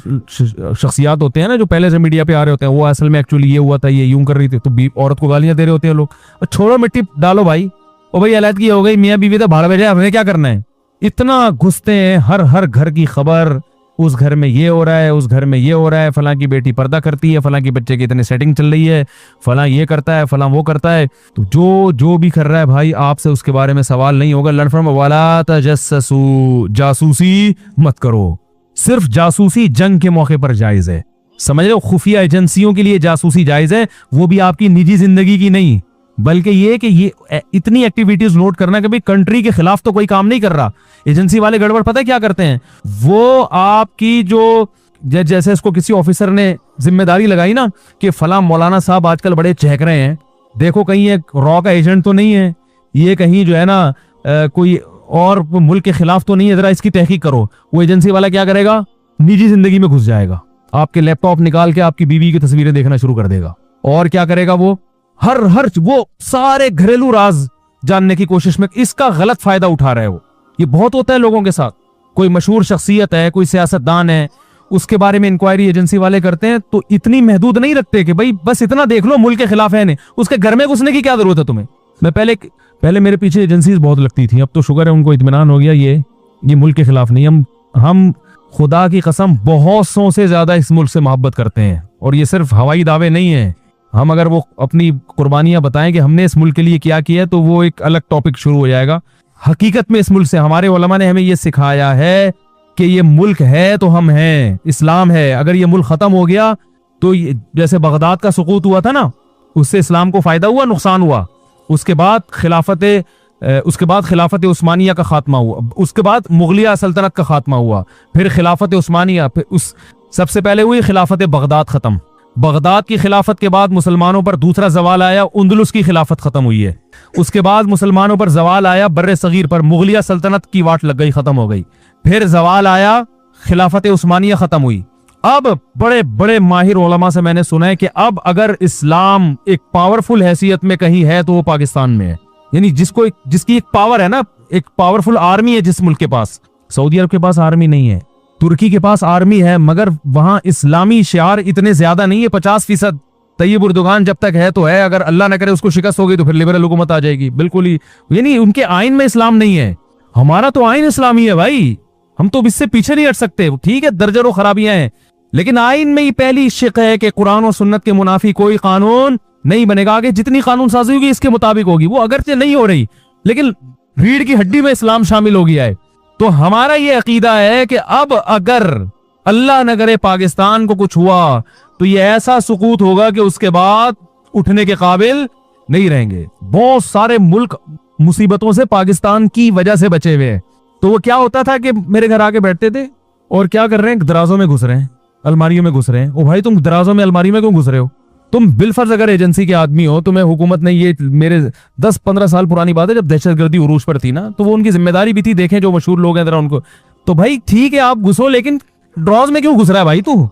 शख्सियात होते हैं ना, जो पहले से मीडिया पे आ रहे होते हैं, वो असल में एक्चुअली ये हुआ था, ये यूं कर रही थी, तो औरत को गालियां दे रहे होते हैं लोग। छोड़ो, मिट्टी डालो भाई। ओ भाई, अलहदगी हो गई, मियाँ बीवी तो भाड़ भेजा, हमें क्या करना है। इतना घुसते हैं, हर घर की खबर, उस घर में ये हो रहा है, उस घर में ये हो रहा है, फलां की बेटी पर्दा करती है, फलां की बच्चे की इतनी सेटिंग चल रही है, फलां ये करता है, फलां वो करता है। तो जो भी कर रहा है भाई, आपसे उसके बारे में सवाल नहीं होगा। लड़फर्म वाला तजस्सू, जासूसी मत करो। सिर्फ जासूसी जंग के मौके पर जायज है, समझ रहे हो। खुफिया एजेंसियों के लिए जासूसी जायज है, वो भी आपकी निजी जिंदगी की नहीं, बल्कि ये कि ये इतनी एक्टिविटीज नोट करना कि भाई कंट्री के खिलाफ तो कोई काम नहीं कर रहा। एजेंसी वाले गड़बड़ पता है क्या करते हैं, वो आपकी जो जैसे इसको किसी ऑफिसर ने जिम्मेदारी लगाई ना कि फला मौलाना साहब आजकल बड़े चहक रहे हैं, देखो कहीं एक रॉ का एजेंट तो नहीं है, ये कहीं जो है ना कोई और मुल्क के खिलाफ तो नहीं है, जरा इसकी तहकीक करो। वो एजेंसी वाला क्या करेगा, निजी जिंदगी में घुस जाएगा, आपके लैपटॉप निकाल के आपकी बीवी की तस्वीरें देखना शुरू कर देगा। और क्या करेगा, वो हर वो सारे घरेलू राज जानने की कोशिश में इसका गलत फायदा उठा रहे हो। ये बहुत होता है लोगों के साथ। कोई मशहूर शख्सियत है, कोई सियासतदान है, उसके बारे में इंक्वायरी एजेंसी वाले करते हैं तो इतनी महदूद नहीं रखते कि भाई बस इतना देख लो मुल्क के खिलाफ है नहीं, उसके घर में घुसने की क्या जरूरत है तुम्हें। मैं पहले मेरे पीछे एजेंसीज बहुत लगती थी, अब तो शुगर है उनको इत्मीनान हो गया, ये मुल्क के खिलाफ नहीं। हम खुदा की कसम बहुत सौ से ज्यादा इस मुल्क से मोहब्बत करते हैं, और ये सिर्फ हवाई दावे नहीं है। हम अगर वो अपनी कुर्बानियां बताएं कि हमने इस मुल्क के लिए क्या किया तो वो एक अलग टॉपिक शुरू हो जाएगा। हकीकत में इस मुल्क से हमारे उलमा ने हमें ये सिखाया है कि ये मुल्क है तो हम हैं, इस्लाम है। अगर ये मुल्क खत्म हो गया तो जैसे बगदाद का सुकूत हुआ था ना, उससे इस्लाम को फायदा हुआ, नुकसान हुआ। उसके बाद खिलाफत उस्मानिया का खात्मा हुआ, उसके बाद मुगलिया सल्तनत का खात्मा हुआ, फिर खिलाफत उस्मानिया, फिर उस सबसे पहले हुई खिलाफत बगदाद खत्म। बगदाद की खिलाफत के बाद मुसलमानों पर दूसरा जवाल आया, उंदलुस की खिलाफत खत्म हुई है। उसके बाद मुसलमानों पर जवाल आया बर्रे सगीर पर, मुगलिया सल्तनत की वाट लग गई, खत्म हो गई। फिर जवाल आया, खिलाफत उस्मानिया खत्म हुई। अब बड़े बड़े माहिर उलमा से मैंने सुना है कि अब अगर इस्लाम एक पावरफुल हैसियत में कहीं है तो वो पाकिस्तान में है। यानी जिसकी एक पावर है ना, एक पावरफुल आर्मी है जिस मुल्क के पास। सऊदी अरब के पास आर्मी नहीं है, तुर्की के पास आर्मी है, मगर वहां इस्लामी शियार इतने ज्यादा नहीं है। 50% तैयब उर्दुगान जब तक है तो है, अगर अल्लाह न करे उसको शिकस्त हो गई तो फिर लिबरल हुकूमत आ जाएगी। बिल्कुल ही, यानी उनके आइन में इस्लाम नहीं है। हमारा तो आइन इस्लामी है भाई, हम तो इससे पीछे नहीं हट सकते। ठीक है, दर्जनों खराबियां हैं, लेकिन आइन में ही पहली शिक है कि कुरान और सुन्नत के मुनाफी कोई कानून नहीं बनेगा। आगे जितनी कानून साजी होगी इसके मुताबिक होगी, वो अगरचे नहीं हो रही लेकिन रीढ़ की हड्डी में इस्लाम शामिल हो गया है। तो हमारा ये अकीदा है कि अब अगर अल्लाह न करे पाकिस्तान को कुछ हुआ तो ये ऐसा सुकूत होगा कि उसके बाद उठने के काबिल नहीं रहेंगे। बहुत सारे मुल्क मुसीबतों से पाकिस्तान की वजह से बचे हुए हैं। तो वो क्या होता था कि मेरे घर आके बैठते थे और क्या कर रहे हैं, दराजों में घुस रहे हैं, अलमारियों में घुस रहे हैं। ओ भाई तुम दराजों में अलमारी में क्यों घुस रहे हो? तुम बिलफर्ज अगर एजेंसी के आदमी हो, तुम्हें हुकूमत ने ये, मेरे 10-15 साल पुरानी बात है जब दहशतगर्दी उरूज पर थी ना, तो वो उनकी जिम्मेदारी भी थी, देखें जो मशहूर लोग हैं जरा उनको। तो भाई ठीक है आप घुसो, लेकिन ड्रॉज में क्यों घुस रहा है भाई तू?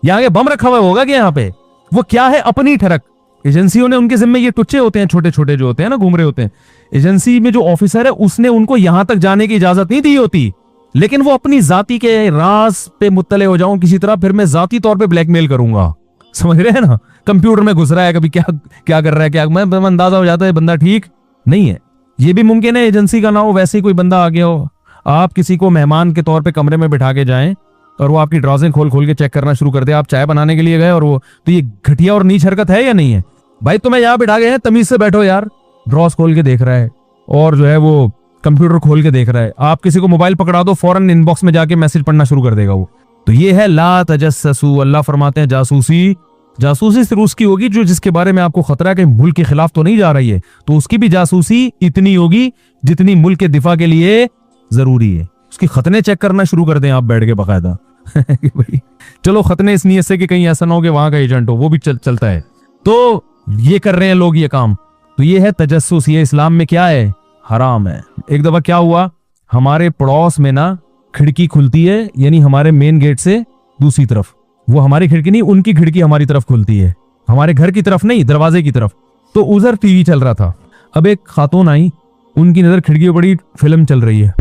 यहाँ के बम रखा हुआ होगा कि यहाँ पे वो क्या है, अपनी ठरक। एजेंसियों ने उनके जिम्मे ये टुच्चे होते हैं, छोटे छोटे जो होते हैं ना, घूम रहे होते हैं। एजेंसी में जो ऑफिसर है उसने उनको यहां तक जाने की इजाजत नहीं दी होती, लेकिन वो अपनी जाति के राज पे मुत्तले हो जाऊं किसी तरह, फिर मैं जाती तौर पे ब्लैकमेल करूंगा। समझ रहे हैं ना? कंप्यूटर में घुस रहा है, कभी क्या क्या कर रहा है, क्या मैं अंदाजा हो जाता है बंदा ठीक नहीं है। ये भी मुमकिन है एजेंसी का ना हो, वैसे ही कोई बंदा आ गया हो, आप किसी को मेहमान के तौर पे कमरे में बिठा के जाएं और वो आपकी ड्रॉजें खोल खोल के चेक करना शुरू कर दे। आप चाय बनाने के लिए गए और वो, तो ये घटिया और नीच हरकत है या नहीं है? भाई तुम्हें यहाँ बिठा गए हैं, तमीज से बैठो यार। ड्रॉज खोल के देख रहा है और जो है वो कंप्यूटर खोल के देख रहा है। आप किसी को मोबाइल पकड़ा दो, फौरन इनबॉक्स में जाके मैसेज पढ़ना शुरू कर देगा वो। तो ये है ला तजस्ससू। अल्लाह फरमाते हैं जासूसी सिर्फ उसकी होगी जो जिसके बारे में आपको खतरा है कि मुल्क के खिलाफ तो नहीं जा रही है, तो उसकी भी जासूसी इतनी होगी जितनी मुल्क के दिफा के लिए जरूरी है। उसकी खतने चेक करना शुरू कर दें आप बैठ के बाकायदा। भाई चलो खतने इस नीयत से कि कहीं ऐसा ना हो कि वहां का एजेंट हो, वो भी चलता है। तो ये कर रहे हैं लोग ये काम। तो ये है तजस्सुस, ये इस्लाम में क्या है, हराम है। एक दफा क्या हुआ, हमारे पड़ोस में ना खिड़की खुलती है, यानी हमारे मेन गेट से दूसरी तरफ, वो हमारी खिड़की नहीं, उनकी खिड़की हमारी तरफ खुलती है, हमारे घर की तरफ नहीं, दरवाजे की तरफ। तो उधर टीवी चल रहा था। अब एक खातून आई, उनकी नजर खिड़की में बड़ी फिल्म चल रही है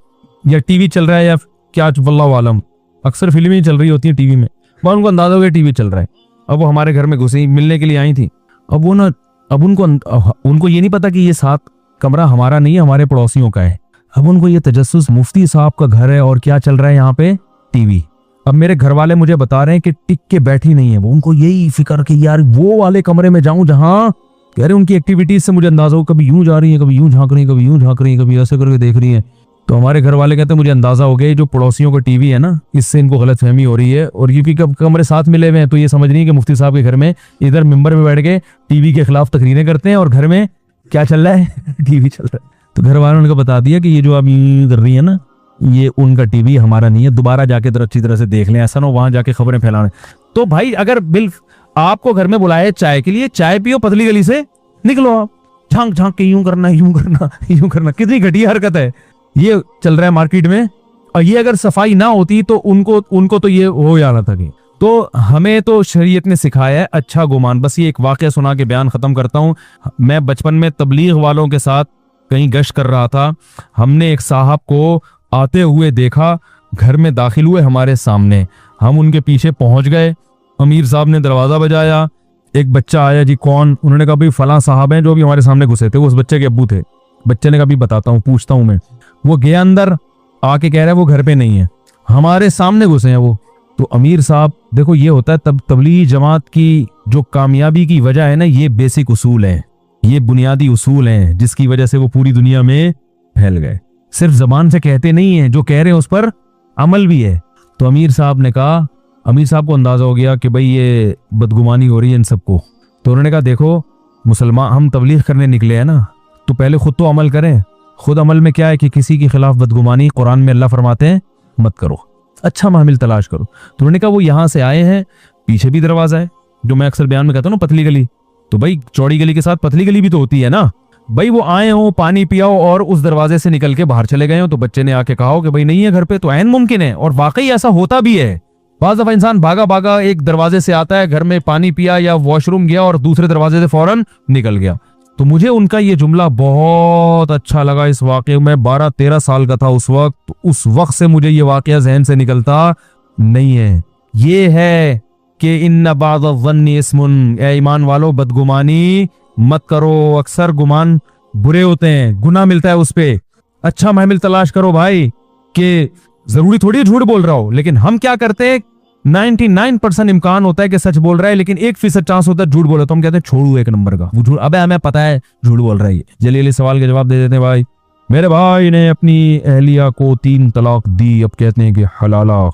या टीवी चल रहा है या क्या, वल्लाहु आलम, अक्सर फिल्में ही चल रही होती है टीवी में। वह उनको अंदाजा हो गया टीवी चल रहा है। अब वो हमारे घर में घुसी, मिलने के लिए आई थी। अब वो ना, अब उनको ये नहीं पता कि ये साथ कमरा हमारा नहीं है, हमारे पड़ोसियों का है। अब उनको ये तजस्सुस, मुफ्ती साहब का घर है और क्या चल रहा है यहाँ पे, टीवी। अब मेरे घर वाले मुझे बता रहे हैं कि टिक के बैठी नहीं है वो, उनको यही फिक्र कि यार वो वाले कमरे में जाऊं जहां, कह रहे उनकी एक्टिविटीज से मुझे अंदाजा हो, कभी यूं जा रही है, कभी यूं झांक रही है, कभी यूं झांक रही है, कभी ऐसे करके देख रही है। तो हमारे घर वाले कहते हैं मुझे अंदाजा हो गया जो पड़ोसियों का टीवी है ना, इससे इनको गलतफहमी हो रही है। और क्योंकि कमरे साथ मिले हुए हैं तो ये समझ नहीं कि मुफ्ती साहब के घर में इधर मिंबर में बैठ के टीवी के खिलाफ तकरीरें करते हैं और घर में क्या चल रहा है, टीवी चल रहा है। तो घर वालों ने उनको बता दिया कि ये जो आप यूं कर रही है ना, ये उनका टीवी, हमारा नहीं है, दोबारा जाके अच्छी तरह से देख लें, ऐसा ना वहां जाके खबरें फैलाने। तो भाई अगर बिल आपको घर में बुलाए चाय के लिए, चाय पियो, पतली गली से निकलो, आप झांक झांक के यूं करना, यूं करना, यूं करना, कितनी घटिया हरकत है। ये चल रहा है मार्केट में, और ये अगर सफाई ना होती तो उनको तो ये हो जाना था। तो हमें तो शरीयत ने सिखाया है अच्छा गुमान। बस ये एक वाकया सुना के बयान खत्म करता हूँ। मैं बचपन में तबलीग वालों के साथ कहीं गश्त कर रहा था, हमने एक साहब को आते हुए देखा, घर में दाखिल हुए हमारे सामने, हम उनके पीछे पहुंच गए, अमीर साहब ने दरवाजा बजाया, एक बच्चा आया, जी कौन? उन्होंने कहा भाई फलां साहब हैं जो अभी हमारे सामने घुसे थे, वो उस बच्चे के अब्बू थे। बच्चे ने कहा भी बताता हूँ, पूछता हूँ मैं। वो गया अंदर, आके कह रहा है वो घर पे नहीं है, हमारे सामने घुसे हैं वो। तो अमीर साहब, देखो ये होता है तब तबलीगी जमात की जो कामयाबी की वजह है ना, ये बेसिक उसूल है, ये बुनियादी उसूल हैं जिसकी वजह से वो पूरी दुनिया में फैल गए। सिर्फ जबान से कहते नहीं है, जो कह रहे हैं उस पर अमल भी है। तो अमीर साहब ने कहा, अमीर साहब को अंदाजा हो गया कि भाई ये बदगुमानी हो रही है इन सबको। तो उन्होंने कहा देखो मुसलमान, हम तबलीग करने निकले हैं ना, तो पहले खुद तो अमल करें। खुद अमल में क्या है कि किसी के खिलाफ बदगुमानी, कुरान में अल्लाह फरमाते हैं मत करो, अच्छा मामिल तलाश करो। तो उन्होंने कहा वो यहाँ से आए हैं, पीछे भी दरवाजा है, जो मैं अक्सर बयान में कहता हूँ ना पतली गली, तो भाई चौड़ी गली के साथ पतली गली भी तो होती है ना। भाई वो आए हो, पानी पियाओ और उस दरवाजे से निकल के बाहर चले गए हो। तो बच्चे ने आके कहा हो कि भाई नहीं है घर पे, तो ऐन मुमकिन है, और वाकई ऐसा होता भी है। बाज़ दफा इंसान भागा भागा एक दरवाजे से आता है, घर में पानी पिया या वॉशरूम गया और दूसरे दरवाजे से फौरन निकल गया। तो मुझे उनका ये जुमला बहुत अच्छा लगा इस वाकये में। 12-13 साल का था उस वक्त, तो उस वक्त से मुझे ये वाकया जहन से निकलता नहीं है। ये है कि इन्ना बाज़-ज़न्नि इस्मुन, ए ईमान वालों बदगुमानी मत करो, अक्सर गुमान बुरे होते हैं, गुनाह मिलता है उस पे। अच्छा महमिल तलाश करो भाई, कि जरूरी थोड़ी झूठ बोल रहा हो, लेकिन हम क्या करते हैं, 99% इम्कान होता है कि सच बोल रहा है, लेकिन 1% चांस होता है झूठ बोला, तो हम कहते हैं छोड़ू एक नंबर का वो झूठ, अबे हमें पता है झूठ बोल रहा है ये। जल्दी सवाल के जवाब दे देते हैं भाई। मेरे भाई ने अपनी अहलिया को 3 तलाक दी, अब कहते हैं कि हलाला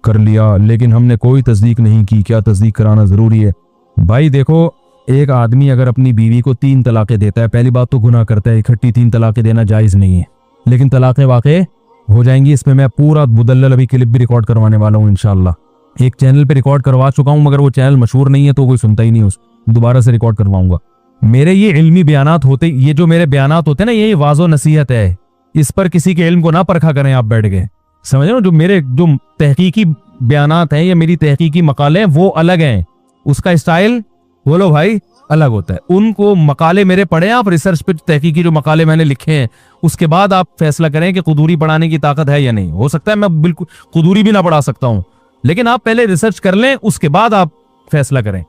कर लिया, लेकिन हमने कोई तस्दीक नहीं की, क्या तस्दीक कराना जरूरी है? भाई देखो, एक आदमी अगर अपनी बीवी को 3 तलाकें देता है, पहली बात तो गुनाह करता है, इकट्ठी 3 तलाकें देना जायज नहीं है, लेकिन तलाकें वाकई हो जाएंगी। इसमें मैं पूरा मुदल्लल अभी क्लिप भी रिकॉर्ड करवाने वाला हूँ इंशाल्लाह। एक चैनल पे रिकॉर्ड करवा चुका हूँ, मगर वो चैनल मशहूर नहीं है तो कोई सुनता ही नहीं, उस दोबारा से रिकॉर्ड करवाऊंगा। मेरे ये इल्मी बयानात होते, ये जो मेरे बयानात होते हैं ना, ये वाज़ो नसीहत है, इस पर किसी के इल्म को ना परखा करें आप बैठ के, समझ रहे हो? जो मेरे जो तहकीकी बयानात हैं या मेरी तहकीकी मकाले हैं वो अलग हैं, उसका स्टाइल बोलो भाई अलग होता है। उनको मकाले मेरे पढ़े आप, रिसर्च पे तहकीकी जो मकाले मैंने लिखे हैं, उसके बाद आप फैसला करें कि कुदूरी पढ़ाने की ताकत है या नहीं। हो सकता है मैं बिल्कुल कुदूरी भी ना पढ़ा सकता हूं, लेकिन आप पहले रिसर्च कर लें, उसके बाद आप फैसला करें।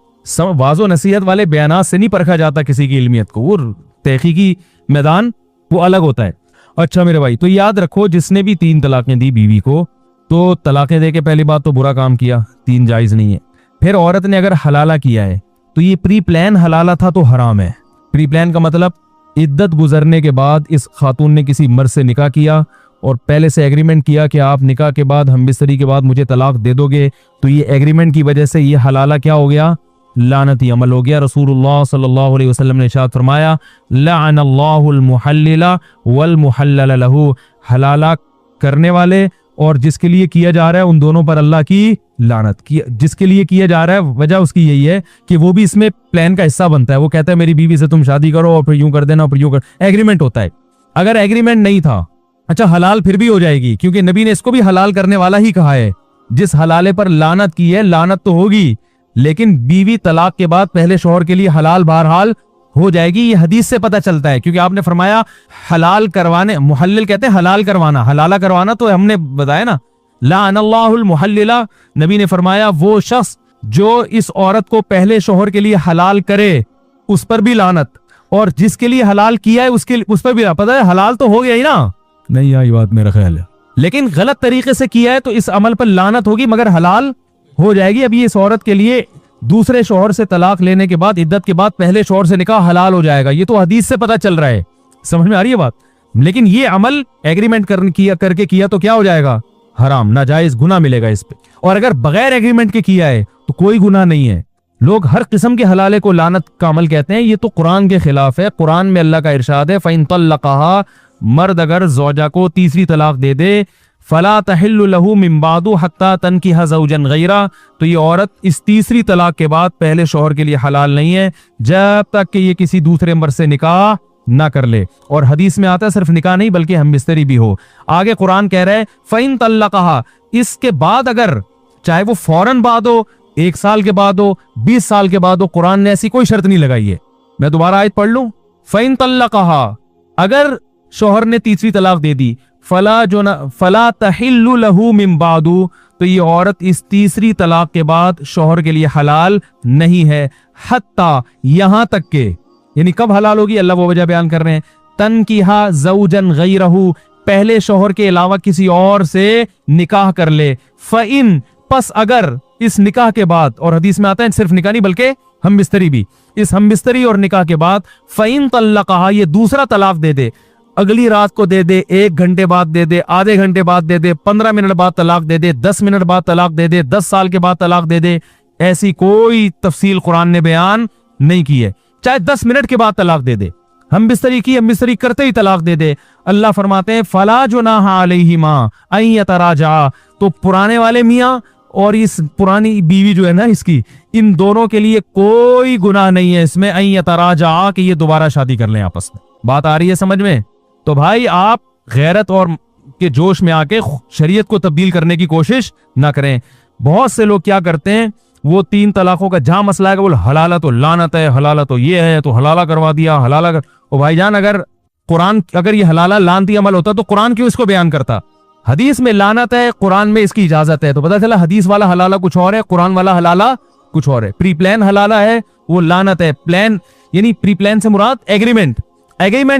वाज़ो नसीहत वाले बयानात से नहीं परखा जाता किसी की इल्मियत को, वो तहकीकी मैदान वो अलग होता है। अच्छा मेरे भाई, तो याद रखो, जिसने भी 3 तलाकें दी बीवी को, तो तलाकें दे के पहली बात तो बुरा काम किया, 3 जायज नहीं है। फिर औरत ने अगर हलाला किया है तो ये प्री प्लान हलाला था तो हराम है। प्री प्लान का मतलब इद्दत गुजरने के बाद इस खातून ने किसी मर्द से निकाह किया और पहले से एग्रीमेंट किया कि आप निकाह के बाद हमबिस्तरी के बाद मुझे तलाक दे दोगे, तो ये एग्रीमेंट की वजह से ये हलाला क्या हो गया? लानती अमल हो गया। रसूलुल्लाह सल्लल्लाहु अलैहि वसल्लम ने इरशाद फरमाया, लअनल्लाहुल मुहल्लिला वल मुहल्लल लहू, हलाला करने वाले और जिसके लिए किया जा रहा है उन दोनों पर अल्लाह की लानत। की जिसके लिए किया जा रहा है वजह उसकी यही है कि वो भी इसमें प्लान का हिस्सा बनता है। वो कहता है मेरी बीवी से तुम शादी करो और फिर यूं कर देना, फिर यूं कर, एग्रीमेंट होता है। अगर एग्रीमेंट नहीं था, अच्छा हलाल फिर भी हो जाएगी, क्योंकि नबी ने इसको भी हलाल करने वाला ही कहा है। जिस हलाले पर लानत की है, लानत तो होगी, लेकिन बीवी तलाक के बाद पहले शौहर के लिए हलाल बहरहाल हो जाएगी। ये हदीस से पता चलता है, क्योंकि आपने फरमाया हलाल करवाने, मुहल्लिल कहते हैं हलाल करवाना, हलाला करवाना तो हमने बताया ना, लाअनल्लाहुल मुहल्लिला, नबी ने फरमाया वो शख्स जो इस औरत को पहले शौहर के लिए हलाल करे उस पर भी लानत, और जिसके लिए हलाल किया है उसके उस पर भी। पता है हलाल तो हो गया ही ना, नहीं आई बात मेरा ख्याल है, लेकिन गलत तरीके से किया है तो इस अमल पर लानत होगी, मगर हलाल हो जाएगी। अभी इस औरत के लिए दूसरे शौहर से तलाक लेने के बाद, इद्दत के बाद पहले शौहर से निकाह हलाल हो जाएगा। ये तो हदीस से पता चल रहा है, समझ में आ रही है बात? लेकिन ये अमल एग्रीमेंट करके किया तो क्या हो जाएगा? हराम, नाजायज, गुनाह मिलेगा इस पे। और अगर बगैर एग्रीमेंट के किया है तो कोई गुनाह नहीं है। लोग हर किस्म के हलाले को लानत का अमल कहते हैं, ये तो कुरान के खिलाफ है। कुरान में अल्लाह का इरशाद है, फ़इन तल्लक़हा, मर्द अगर ज़ौजा को तीसरी तलाक दे दे, फला तहिल्लु लहू मिन बादु हत्ता तनकिहा ज़ौजन गैरा, तो ये औरत इस तीसरी तलाक के बाद पहले शौहर के लिए हलाल नहीं है जब तक कि ये किसी दूसरे मर्द से निकाह ना कर ले। और हदीस में आता है सिर्फ निकाह नहीं बल्कि हमबिस्तरी भी हो। आगे कुरान कह रहा है फ़इन तल्लक़हा, इसके बाद अगर चाहे वो फौरन बाद हो, 1 साल के बाद हो, 20 साल के बाद हो, कुरान ने ऐसी कोई शर्त नहीं लगाई है। मैं दोबारा आयत पढ़ लूं, फ़इन तल्लक़हा, अगर शौहर ने तीसरी तलाक दे दी, फला तहिल्लु लहू मिन बादु, तो ये औरत इस तीसरी तलाक के बाद शौहर के लिए हलाल नहीं है, हत्ता, यहां तक के, यानी कब हलाल होगी अल्लाह वो वजह बयान कर रहे हैं, तनकिहा ज़ौजन गैरहू, पहले शौहर के अलावा किसी और से निकाह कर ले। फ़इन, पस अगर इस निकाह के बाद, और हदीस में आता है सिर्फ निकाह नहीं बल्कि हमबिस्तरी भी, इस हमबिस्तरी और निकाह के बाद फ़इन तल्लक़हा, ये दूसरा तलाक दे दे, अगली रात को दे दे, 1 घंटे बाद दे दे, आधे घंटे बाद दे दे, 15 मिनट बाद तलाक दे दे, 10 मिनट बाद तलाक दे दे, 10 साल के बाद तलाक दे दे, ऐसी कोई तफसील कुरान ने बयान नहीं की है। चाहे 10 मिनट के बाद तलाक दे दे, हमबिस्तरी की, हमबिस्तरी करते ही तलाक दे दे, अल्लाह फरमाते हैं फला जुनाहा अलैहिमा अन यतराजा, तो पुराने वाले मियाँ और इस पुरानी बीवी जो है ना इसकी, इन दोनों के लिए कोई गुनाह नहीं है इसमें, अन यतराजा, कि ये दोबारा शादी कर लें आपस में। बात आ रही है समझ में? तो भाई आप गैरत और के जोश में आके शरीयत को तब्दील करने की कोशिश ना करें। बहुत से लोग क्या करते हैं, वो 3 तलाकों का जहां मसला है बोल हलाला तो लानत है, हलाला तो ये है, तो हलाला करवा दिया, हलाला कर। ओ भाईजान, अगर ये हलाला लानती अमल होता तो कुरान क्यों इसको बयान करता? हदीस में लानत है, कुरान में इसकी इजाजत है, तो पता चला हदीस वाला हलाला कुछ और है, कुरान वाला हलाला कुछ और है। प्री प्लान हलाला है, वो लानत है। प्लान यानी प्री प्लान से मुराद एग्रीमेंट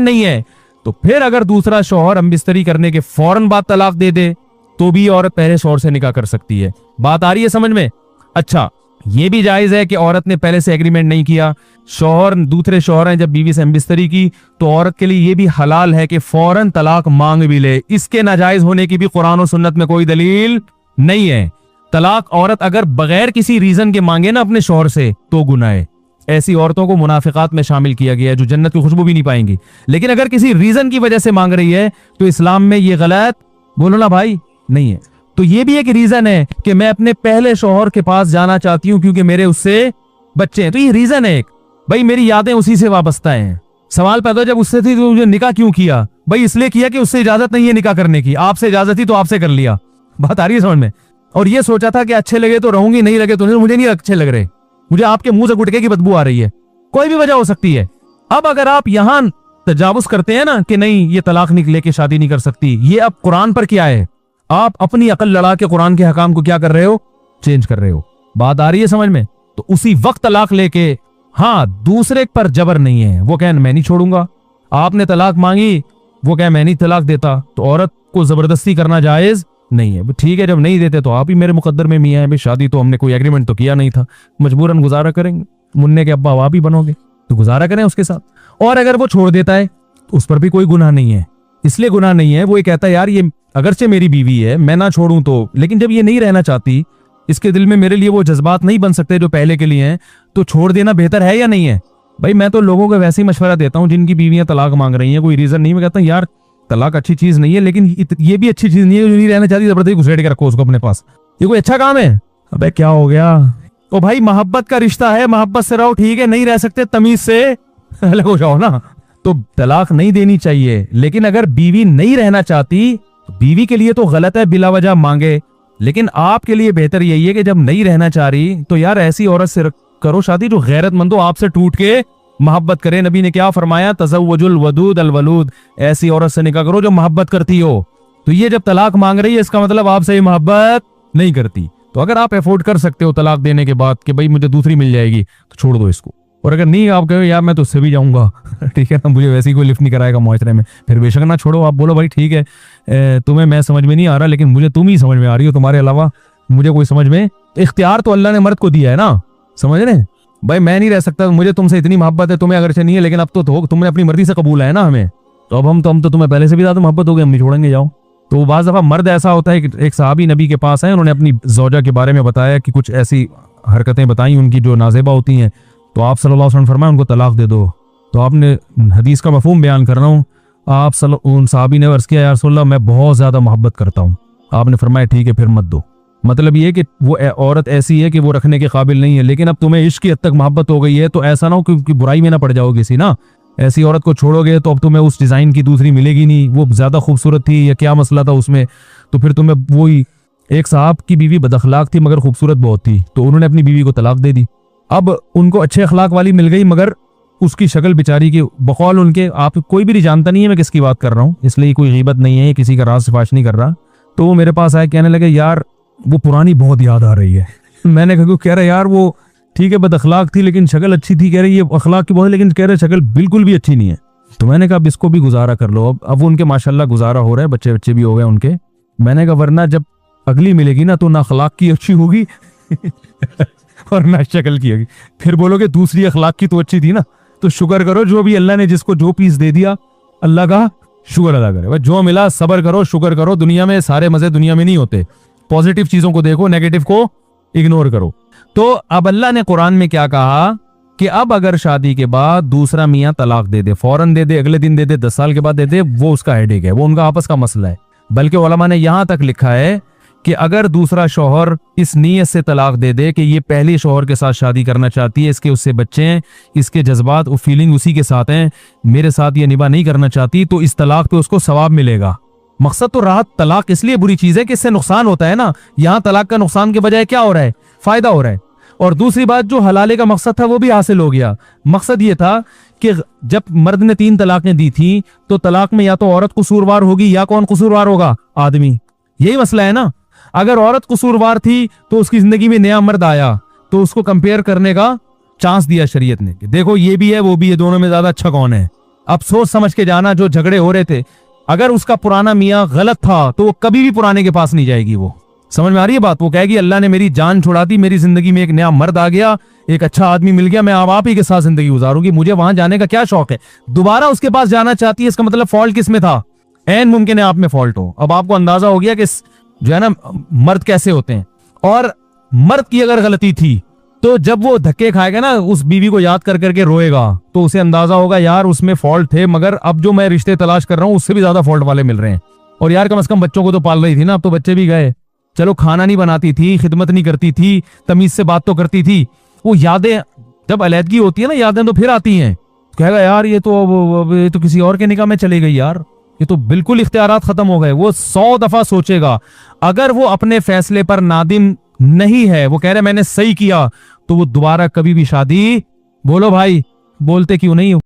नहीं है। तो फिर अगर दूसरा शौहर हमबिस्तरी करने के फौरन बाद तलाक दे दे तो भी औरत पहले शौहर से निकाह कर सकती है। बात आ रही है समझ में? अच्छा, ये भी जायज है कि औरत ने पहले से एग्रीमेंट नहीं किया, शौहर दूसरे शौहर हैं, जब बीवी से हमबिस्तरी की तो औरत के लिए ये भी हलाल है कि फौरन तलाक मांग भी ले। इसके नाजायज होने की भी कुरान और सुन्नत में कोई दलील नहीं है। तलाक औरत अगर बगैर किसी रीजन के मांगे ना अपने शौहर से तो गुनाह है। ऐसी औरतों को मुनाफिकात में शामिल किया गया है जो जन्नत की खुशबू भी नहीं पाएंगी। लेकिन अगर किसी रीजन की वजह से मांग रही है तो इस्लाम में ये गलत, बोलो ना भाई, नहीं है। तो ये भी एक रीजन है कि मैं अपने पहले शौहर के पास जाना चाहती हूं क्योंकि मेरे उससे बच्चे हैं, तो ये रीजन है एक। भाई मेरी यादें उसी से वाबस्ता हैं। सवाल पैदा जब उससे थी तो मुझे निकाह क्यों किया? भाई इसलिए किया कि उससे इजाजत नहीं है निकाह करने की, आपसे इजाजत थी तो आपसे कर लिया। बात आ रही है समझ में? और ये सोचा था कि अच्छे लगे तो रहूंगी, नहीं लगे तो नहीं। मुझे नहीं अच्छे लग रहे, मुझे आपके मुंह से गुटके की बदबू आ रही है, कोई भी वजह हो सकती है। अब अगर आप यहां तजावुज करते हैं ना कि नहीं ये तलाक लेके शादी नहीं कर सकती, ये अब कुरान पर क्या है? आप अपनी अकल लड़ा के कुरान के हकाम को क्या कर रहे हो? चेंज कर रहे हो। बात आ रही है समझ में? तो उसी वक्त तलाक लेके, हाँ दूसरे पर जबर नहीं है, वो कह मैं नहीं छोड़ूंगा। आपने तलाक मांगी, वो कह मैं नहीं तलाक देता, तो औरत को जबरदस्ती करना जायज नहीं है। ठीक है, जब नहीं देते तो आप ही मेरे मुकद्दर में मियां हैं, शादी तो हमने कोई एग्रीमेंट तो किया नहीं था, मजबूरन गुजारा करेंगे। मुन्ने के अब्बा आप ही बनोगे तो गुजारा करें उसके साथ। और अगर वो छोड़ देता है तो उस पर भी कोई गुनाह नहीं है। इसलिए गुनाह नहीं है, वो ये कहता है यार ये अगरचे मेरी बीवी है, मैं ना छोड़ूं तो, लेकिन जब ये नहीं रहना चाहती, इसके दिल में मेरे लिए वो जज्बात नहीं बन सकते जो पहले के लिए हैं, तो छोड़ देना बेहतर है या नहीं है? भाई मैं तो लोगों को वैसे ही मशवरा देता हूं जिनकी बीवियां तलाक मांग रही हैं, कोई रीजन नहीं। मैं कहता हूं यार तलाक अच्छी चीज नहीं है, लेकिन ये भी अच्छी चीज नहीं है जो नहीं रहना चाहती जबरदस्ती घुसेड़ के रखो उसको अपने पास। ये कोई अच्छा काम है? अबे क्या हो गया? ओ भाई मोहब्बत का रिश्ता है, मोहब्बत से रहो, ठीक है, नहीं रह सकते तमीज से अलग हो जाओ ना। तो तलाक नहीं देनी चाहिए, लेकिन अगर बीवी नहीं रहना चाहती तो बीवी के लिए तो गलत है बिला वजह मांगे, लेकिन आपके लिए बेहतर यही है कि जब नहीं रहना चाह रही तो यार ऐसी औरत से करो शादी जो गैरतमंद हो, आपसे टूट के मोहब्बत करे। नबी ने क्या फरमाया? तज़व्वजुल वदूद अल वलूद, ऐसी औरत से निकाह करो जो मोहब्बत करती हो। तो ये जब तलाक मांग रही है इसका मतलब आपसे ये मोहब्बत नहीं करती। तो अगर आप अफोर्ड कर सकते हो तलाक देने के बाद कि भाई मुझे दूसरी मिल जाएगी तो छोड़ दो इसको। और अगर नहीं, आप कहो यार मैं तो उससे भी जाऊंगा ठीक है ना, मुझे वैसे ही कोई लिफ्ट नहीं कराएगा मुआशरे में, फिर बेशक ना छोड़ो। आप बोलो भाई ठीक है तुम्हें मैं समझ में नहीं आ रहा, लेकिन मुझे तुम ही समझ में आ रही हो, तुम्हारे अलावा मुझे कोई समझ में। इख्तियार तो अल्लाह ने मर्द को दिया है ना, समझ रहे? भाई मैं नहीं रह सकता, मुझे तुमसे इतनी मोहब्बत है, तुम्हें अगरचे नहीं है, लेकिन अब तो तुमने अपनी मर्जी से कबूला है ना हमें, तो अब हम तो तुम्हें पहले से भी ज्यादा मोहब्बत हो गई, हम नहीं छोड़ेंगे, जाओ। तो बाज़ दफ़ा मर्द ऐसा होता है कि एक सहाबी नबी के पास है, उन्होंने अपनी ज़ौजा के बारे में बताया कि कुछ ऐसी हरकतें बताई उनकी जो नाज़ेबा होती हैं, तो आप सल्लल्लाहु अलैहि वसल्लम फरमाया उनको तलाक दे दो। तो आपने हदीस का मफहूम बयान कर रहा हूँ, आप उन सहाबी ने अर्ज़ किया या रसूलल्लाह मैं बहुत ज़्यादा मोहब्बत करता हूँ। आपने फरमाया ठीक है फिर मत दो। मतलब ये कि वो औरत ऐसी है कि वो रखने के काबिल नहीं है, लेकिन अब तुम्हें इश्क की हद तक मोहब्बत हो गई है, तो ऐसा ना हो कि बुराई में ना पड़ जाओगे किसी ना। ऐसी औरत को छोड़ोगे तो अब तुम्हें उस डिज़ाइन की दूसरी मिलेगी नहीं, वो ज़्यादा खूबसूरत थी या क्या मसला था उसमें, तो फिर तुम्हें वही। एक साहब की बीवी बदअखलाक थी मगर खूबसूरत बहुत थी, तो उन्होंने अपनी बीवी को तलाक दे दी। अब उनको अच्छे अखलाक वाली मिल गई, मगर उसकी शक्ल बेचारी की बकौल उनके, आप कोई भी नहीं जानता नहीं है मैं किसकी बात कर रहा हूँ, इसलिए कोई गीबत नहीं है, किसी का राज सिफारिश नहीं कर रहा। तो वो मेरे पास आए, कहने लगे यार वो पुरानी बहुत याद आ रही है। मैंने कह रहा यार वो ठीक है बदअखलाक थी लेकिन शक्ल अच्छी थी। कह रही ये अखलाक की बहुत, लेकिन कह रहे शक्ल बिल्कुल भी अच्छी नहीं है। तो मैंने कहा अब इसको भी गुजारा कर लो। अब उनके माशाल्लाह गुजारा हो रहा है, बच्चे बच्चे भी हो गए उनके। मैंने कहा वरना जब अगली मिलेगी ना तो ना अखलाक की अच्छी होगी और ना शक्ल की होगी, फिर बोलोगे दूसरी अखलाक की तो अच्छी थी ना। तो शुक्र करो जो भी अल्लाह ने जिसको जो पीस दे दिया, अल्लाह का शुक्र अदा करे। जो मिला सब्र करो, शुक्र करो। दुनिया में सारे मजे दुनिया में नहीं होते, पॉजिटिव चीजों को देखो, नेगेटिव को इग्नोर करो। तो अब अल्लाह ने कुरान में क्या कहा कि अब अगर शादी के बाद दूसरा मियां तलाक दे दे, फौरन दे दे, अगले दिन दे दे, 10 साल के बाद दे दे, वो उसका हेडेक है, वो उनका आपस का मसला है। बल्कि उलमा ने यहां तक लिखा है कि अगर दूसरा शौहर इस नीयत से तलाक दे दे कि ये पहले शौहर के साथ शादी करना चाहती है, इसके उससे बच्चे हैं, इसके जज्बात और फीलिंग उसी के साथ हैं, मेरे साथ ये निभा नहीं करना चाहती, तो इस तलाक पे उसको सवाब मिलेगा। मकसद तो राहत। तलाक इसलिए बुरी चीज है कि इससे नुकसान होता है ना, यहाँ तलाक का नुकसान के बजाय क्या हो रहा है, फायदा हो रहा है। और दूसरी बात, जो हलाले का मकसद था वो भी हासिल हो गया। मकसद ये था कि जब मर्द ने 3 तलाकें दी थी तो तलाक में या तो औरत कसूरवार होगी या कौन कसूरवार होगा, आदमी। यही मसला है ना। अगर औरत कसूरवार थी तो उसकी जिंदगी में नया मर्द आया तो उसको कंपेयर करने का चांस दिया शरीयत ने कि देखो ये भी है वो भी है, दोनों में ज्यादा अच्छा कौन है। अब सोच समझ के जाना, जो झगड़े हो रहे थे अगर उसका पुराना मियाँ गलत था तो वो कभी भी पुराने के पास नहीं जाएगी। वो समझ में आ रही है बात? वो कहेगी अल्लाह ने मेरी जान छुड़ा दी, मेरी जिंदगी में एक नया मर्द आ गया, एक अच्छा आदमी मिल गया, मैं अब आप ही के साथ जिंदगी गुजारूंगी, मुझे वहां जाने का क्या शौक है। दोबारा उसके पास जाना चाहती है, इसका मतलब फॉल्ट किस में था? ऐन मुमकिन है आप में फॉल्ट हो। अब आपको अंदाजा हो गया कि जो है ना मर्द कैसे होते हैं। और मर्द की अगर गलती थी तो जब वो धक्के खाएगा ना, उस बीवी को याद कर करके रोएगा, तो उसे अंदाजा होगा यार उसमें फॉल्ट थे, मगर अब जो मैं रिश्ते तलाश कर रहा हूं उससे भी ज्यादा फॉल्ट वाले मिल रहे हैं। और यार कम से कम बच्चों को तो पाल रही थी ना, अब तो बच्चे भी गए। चलो खाना नहीं बनाती थी, खिदमत नहीं करती थी, तमीज से बात तो करती थी। वो यादें जब अलहदगी होती है ना, यादें तो फिर आती हैं। कहेगा यार ये तो किसी और के निकाह में चली गई यार, ये तो बिल्कुल इख्तियारात खत्म हो गए। वो 100 दफा सोचेगा। अगर वो अपने फैसले पर नादिम नहीं है, वो कह रहे मैंने सही किया, तो वो दोबारा कभी भी शादी, बोलो भाई बोलते क्यों नहीं हो?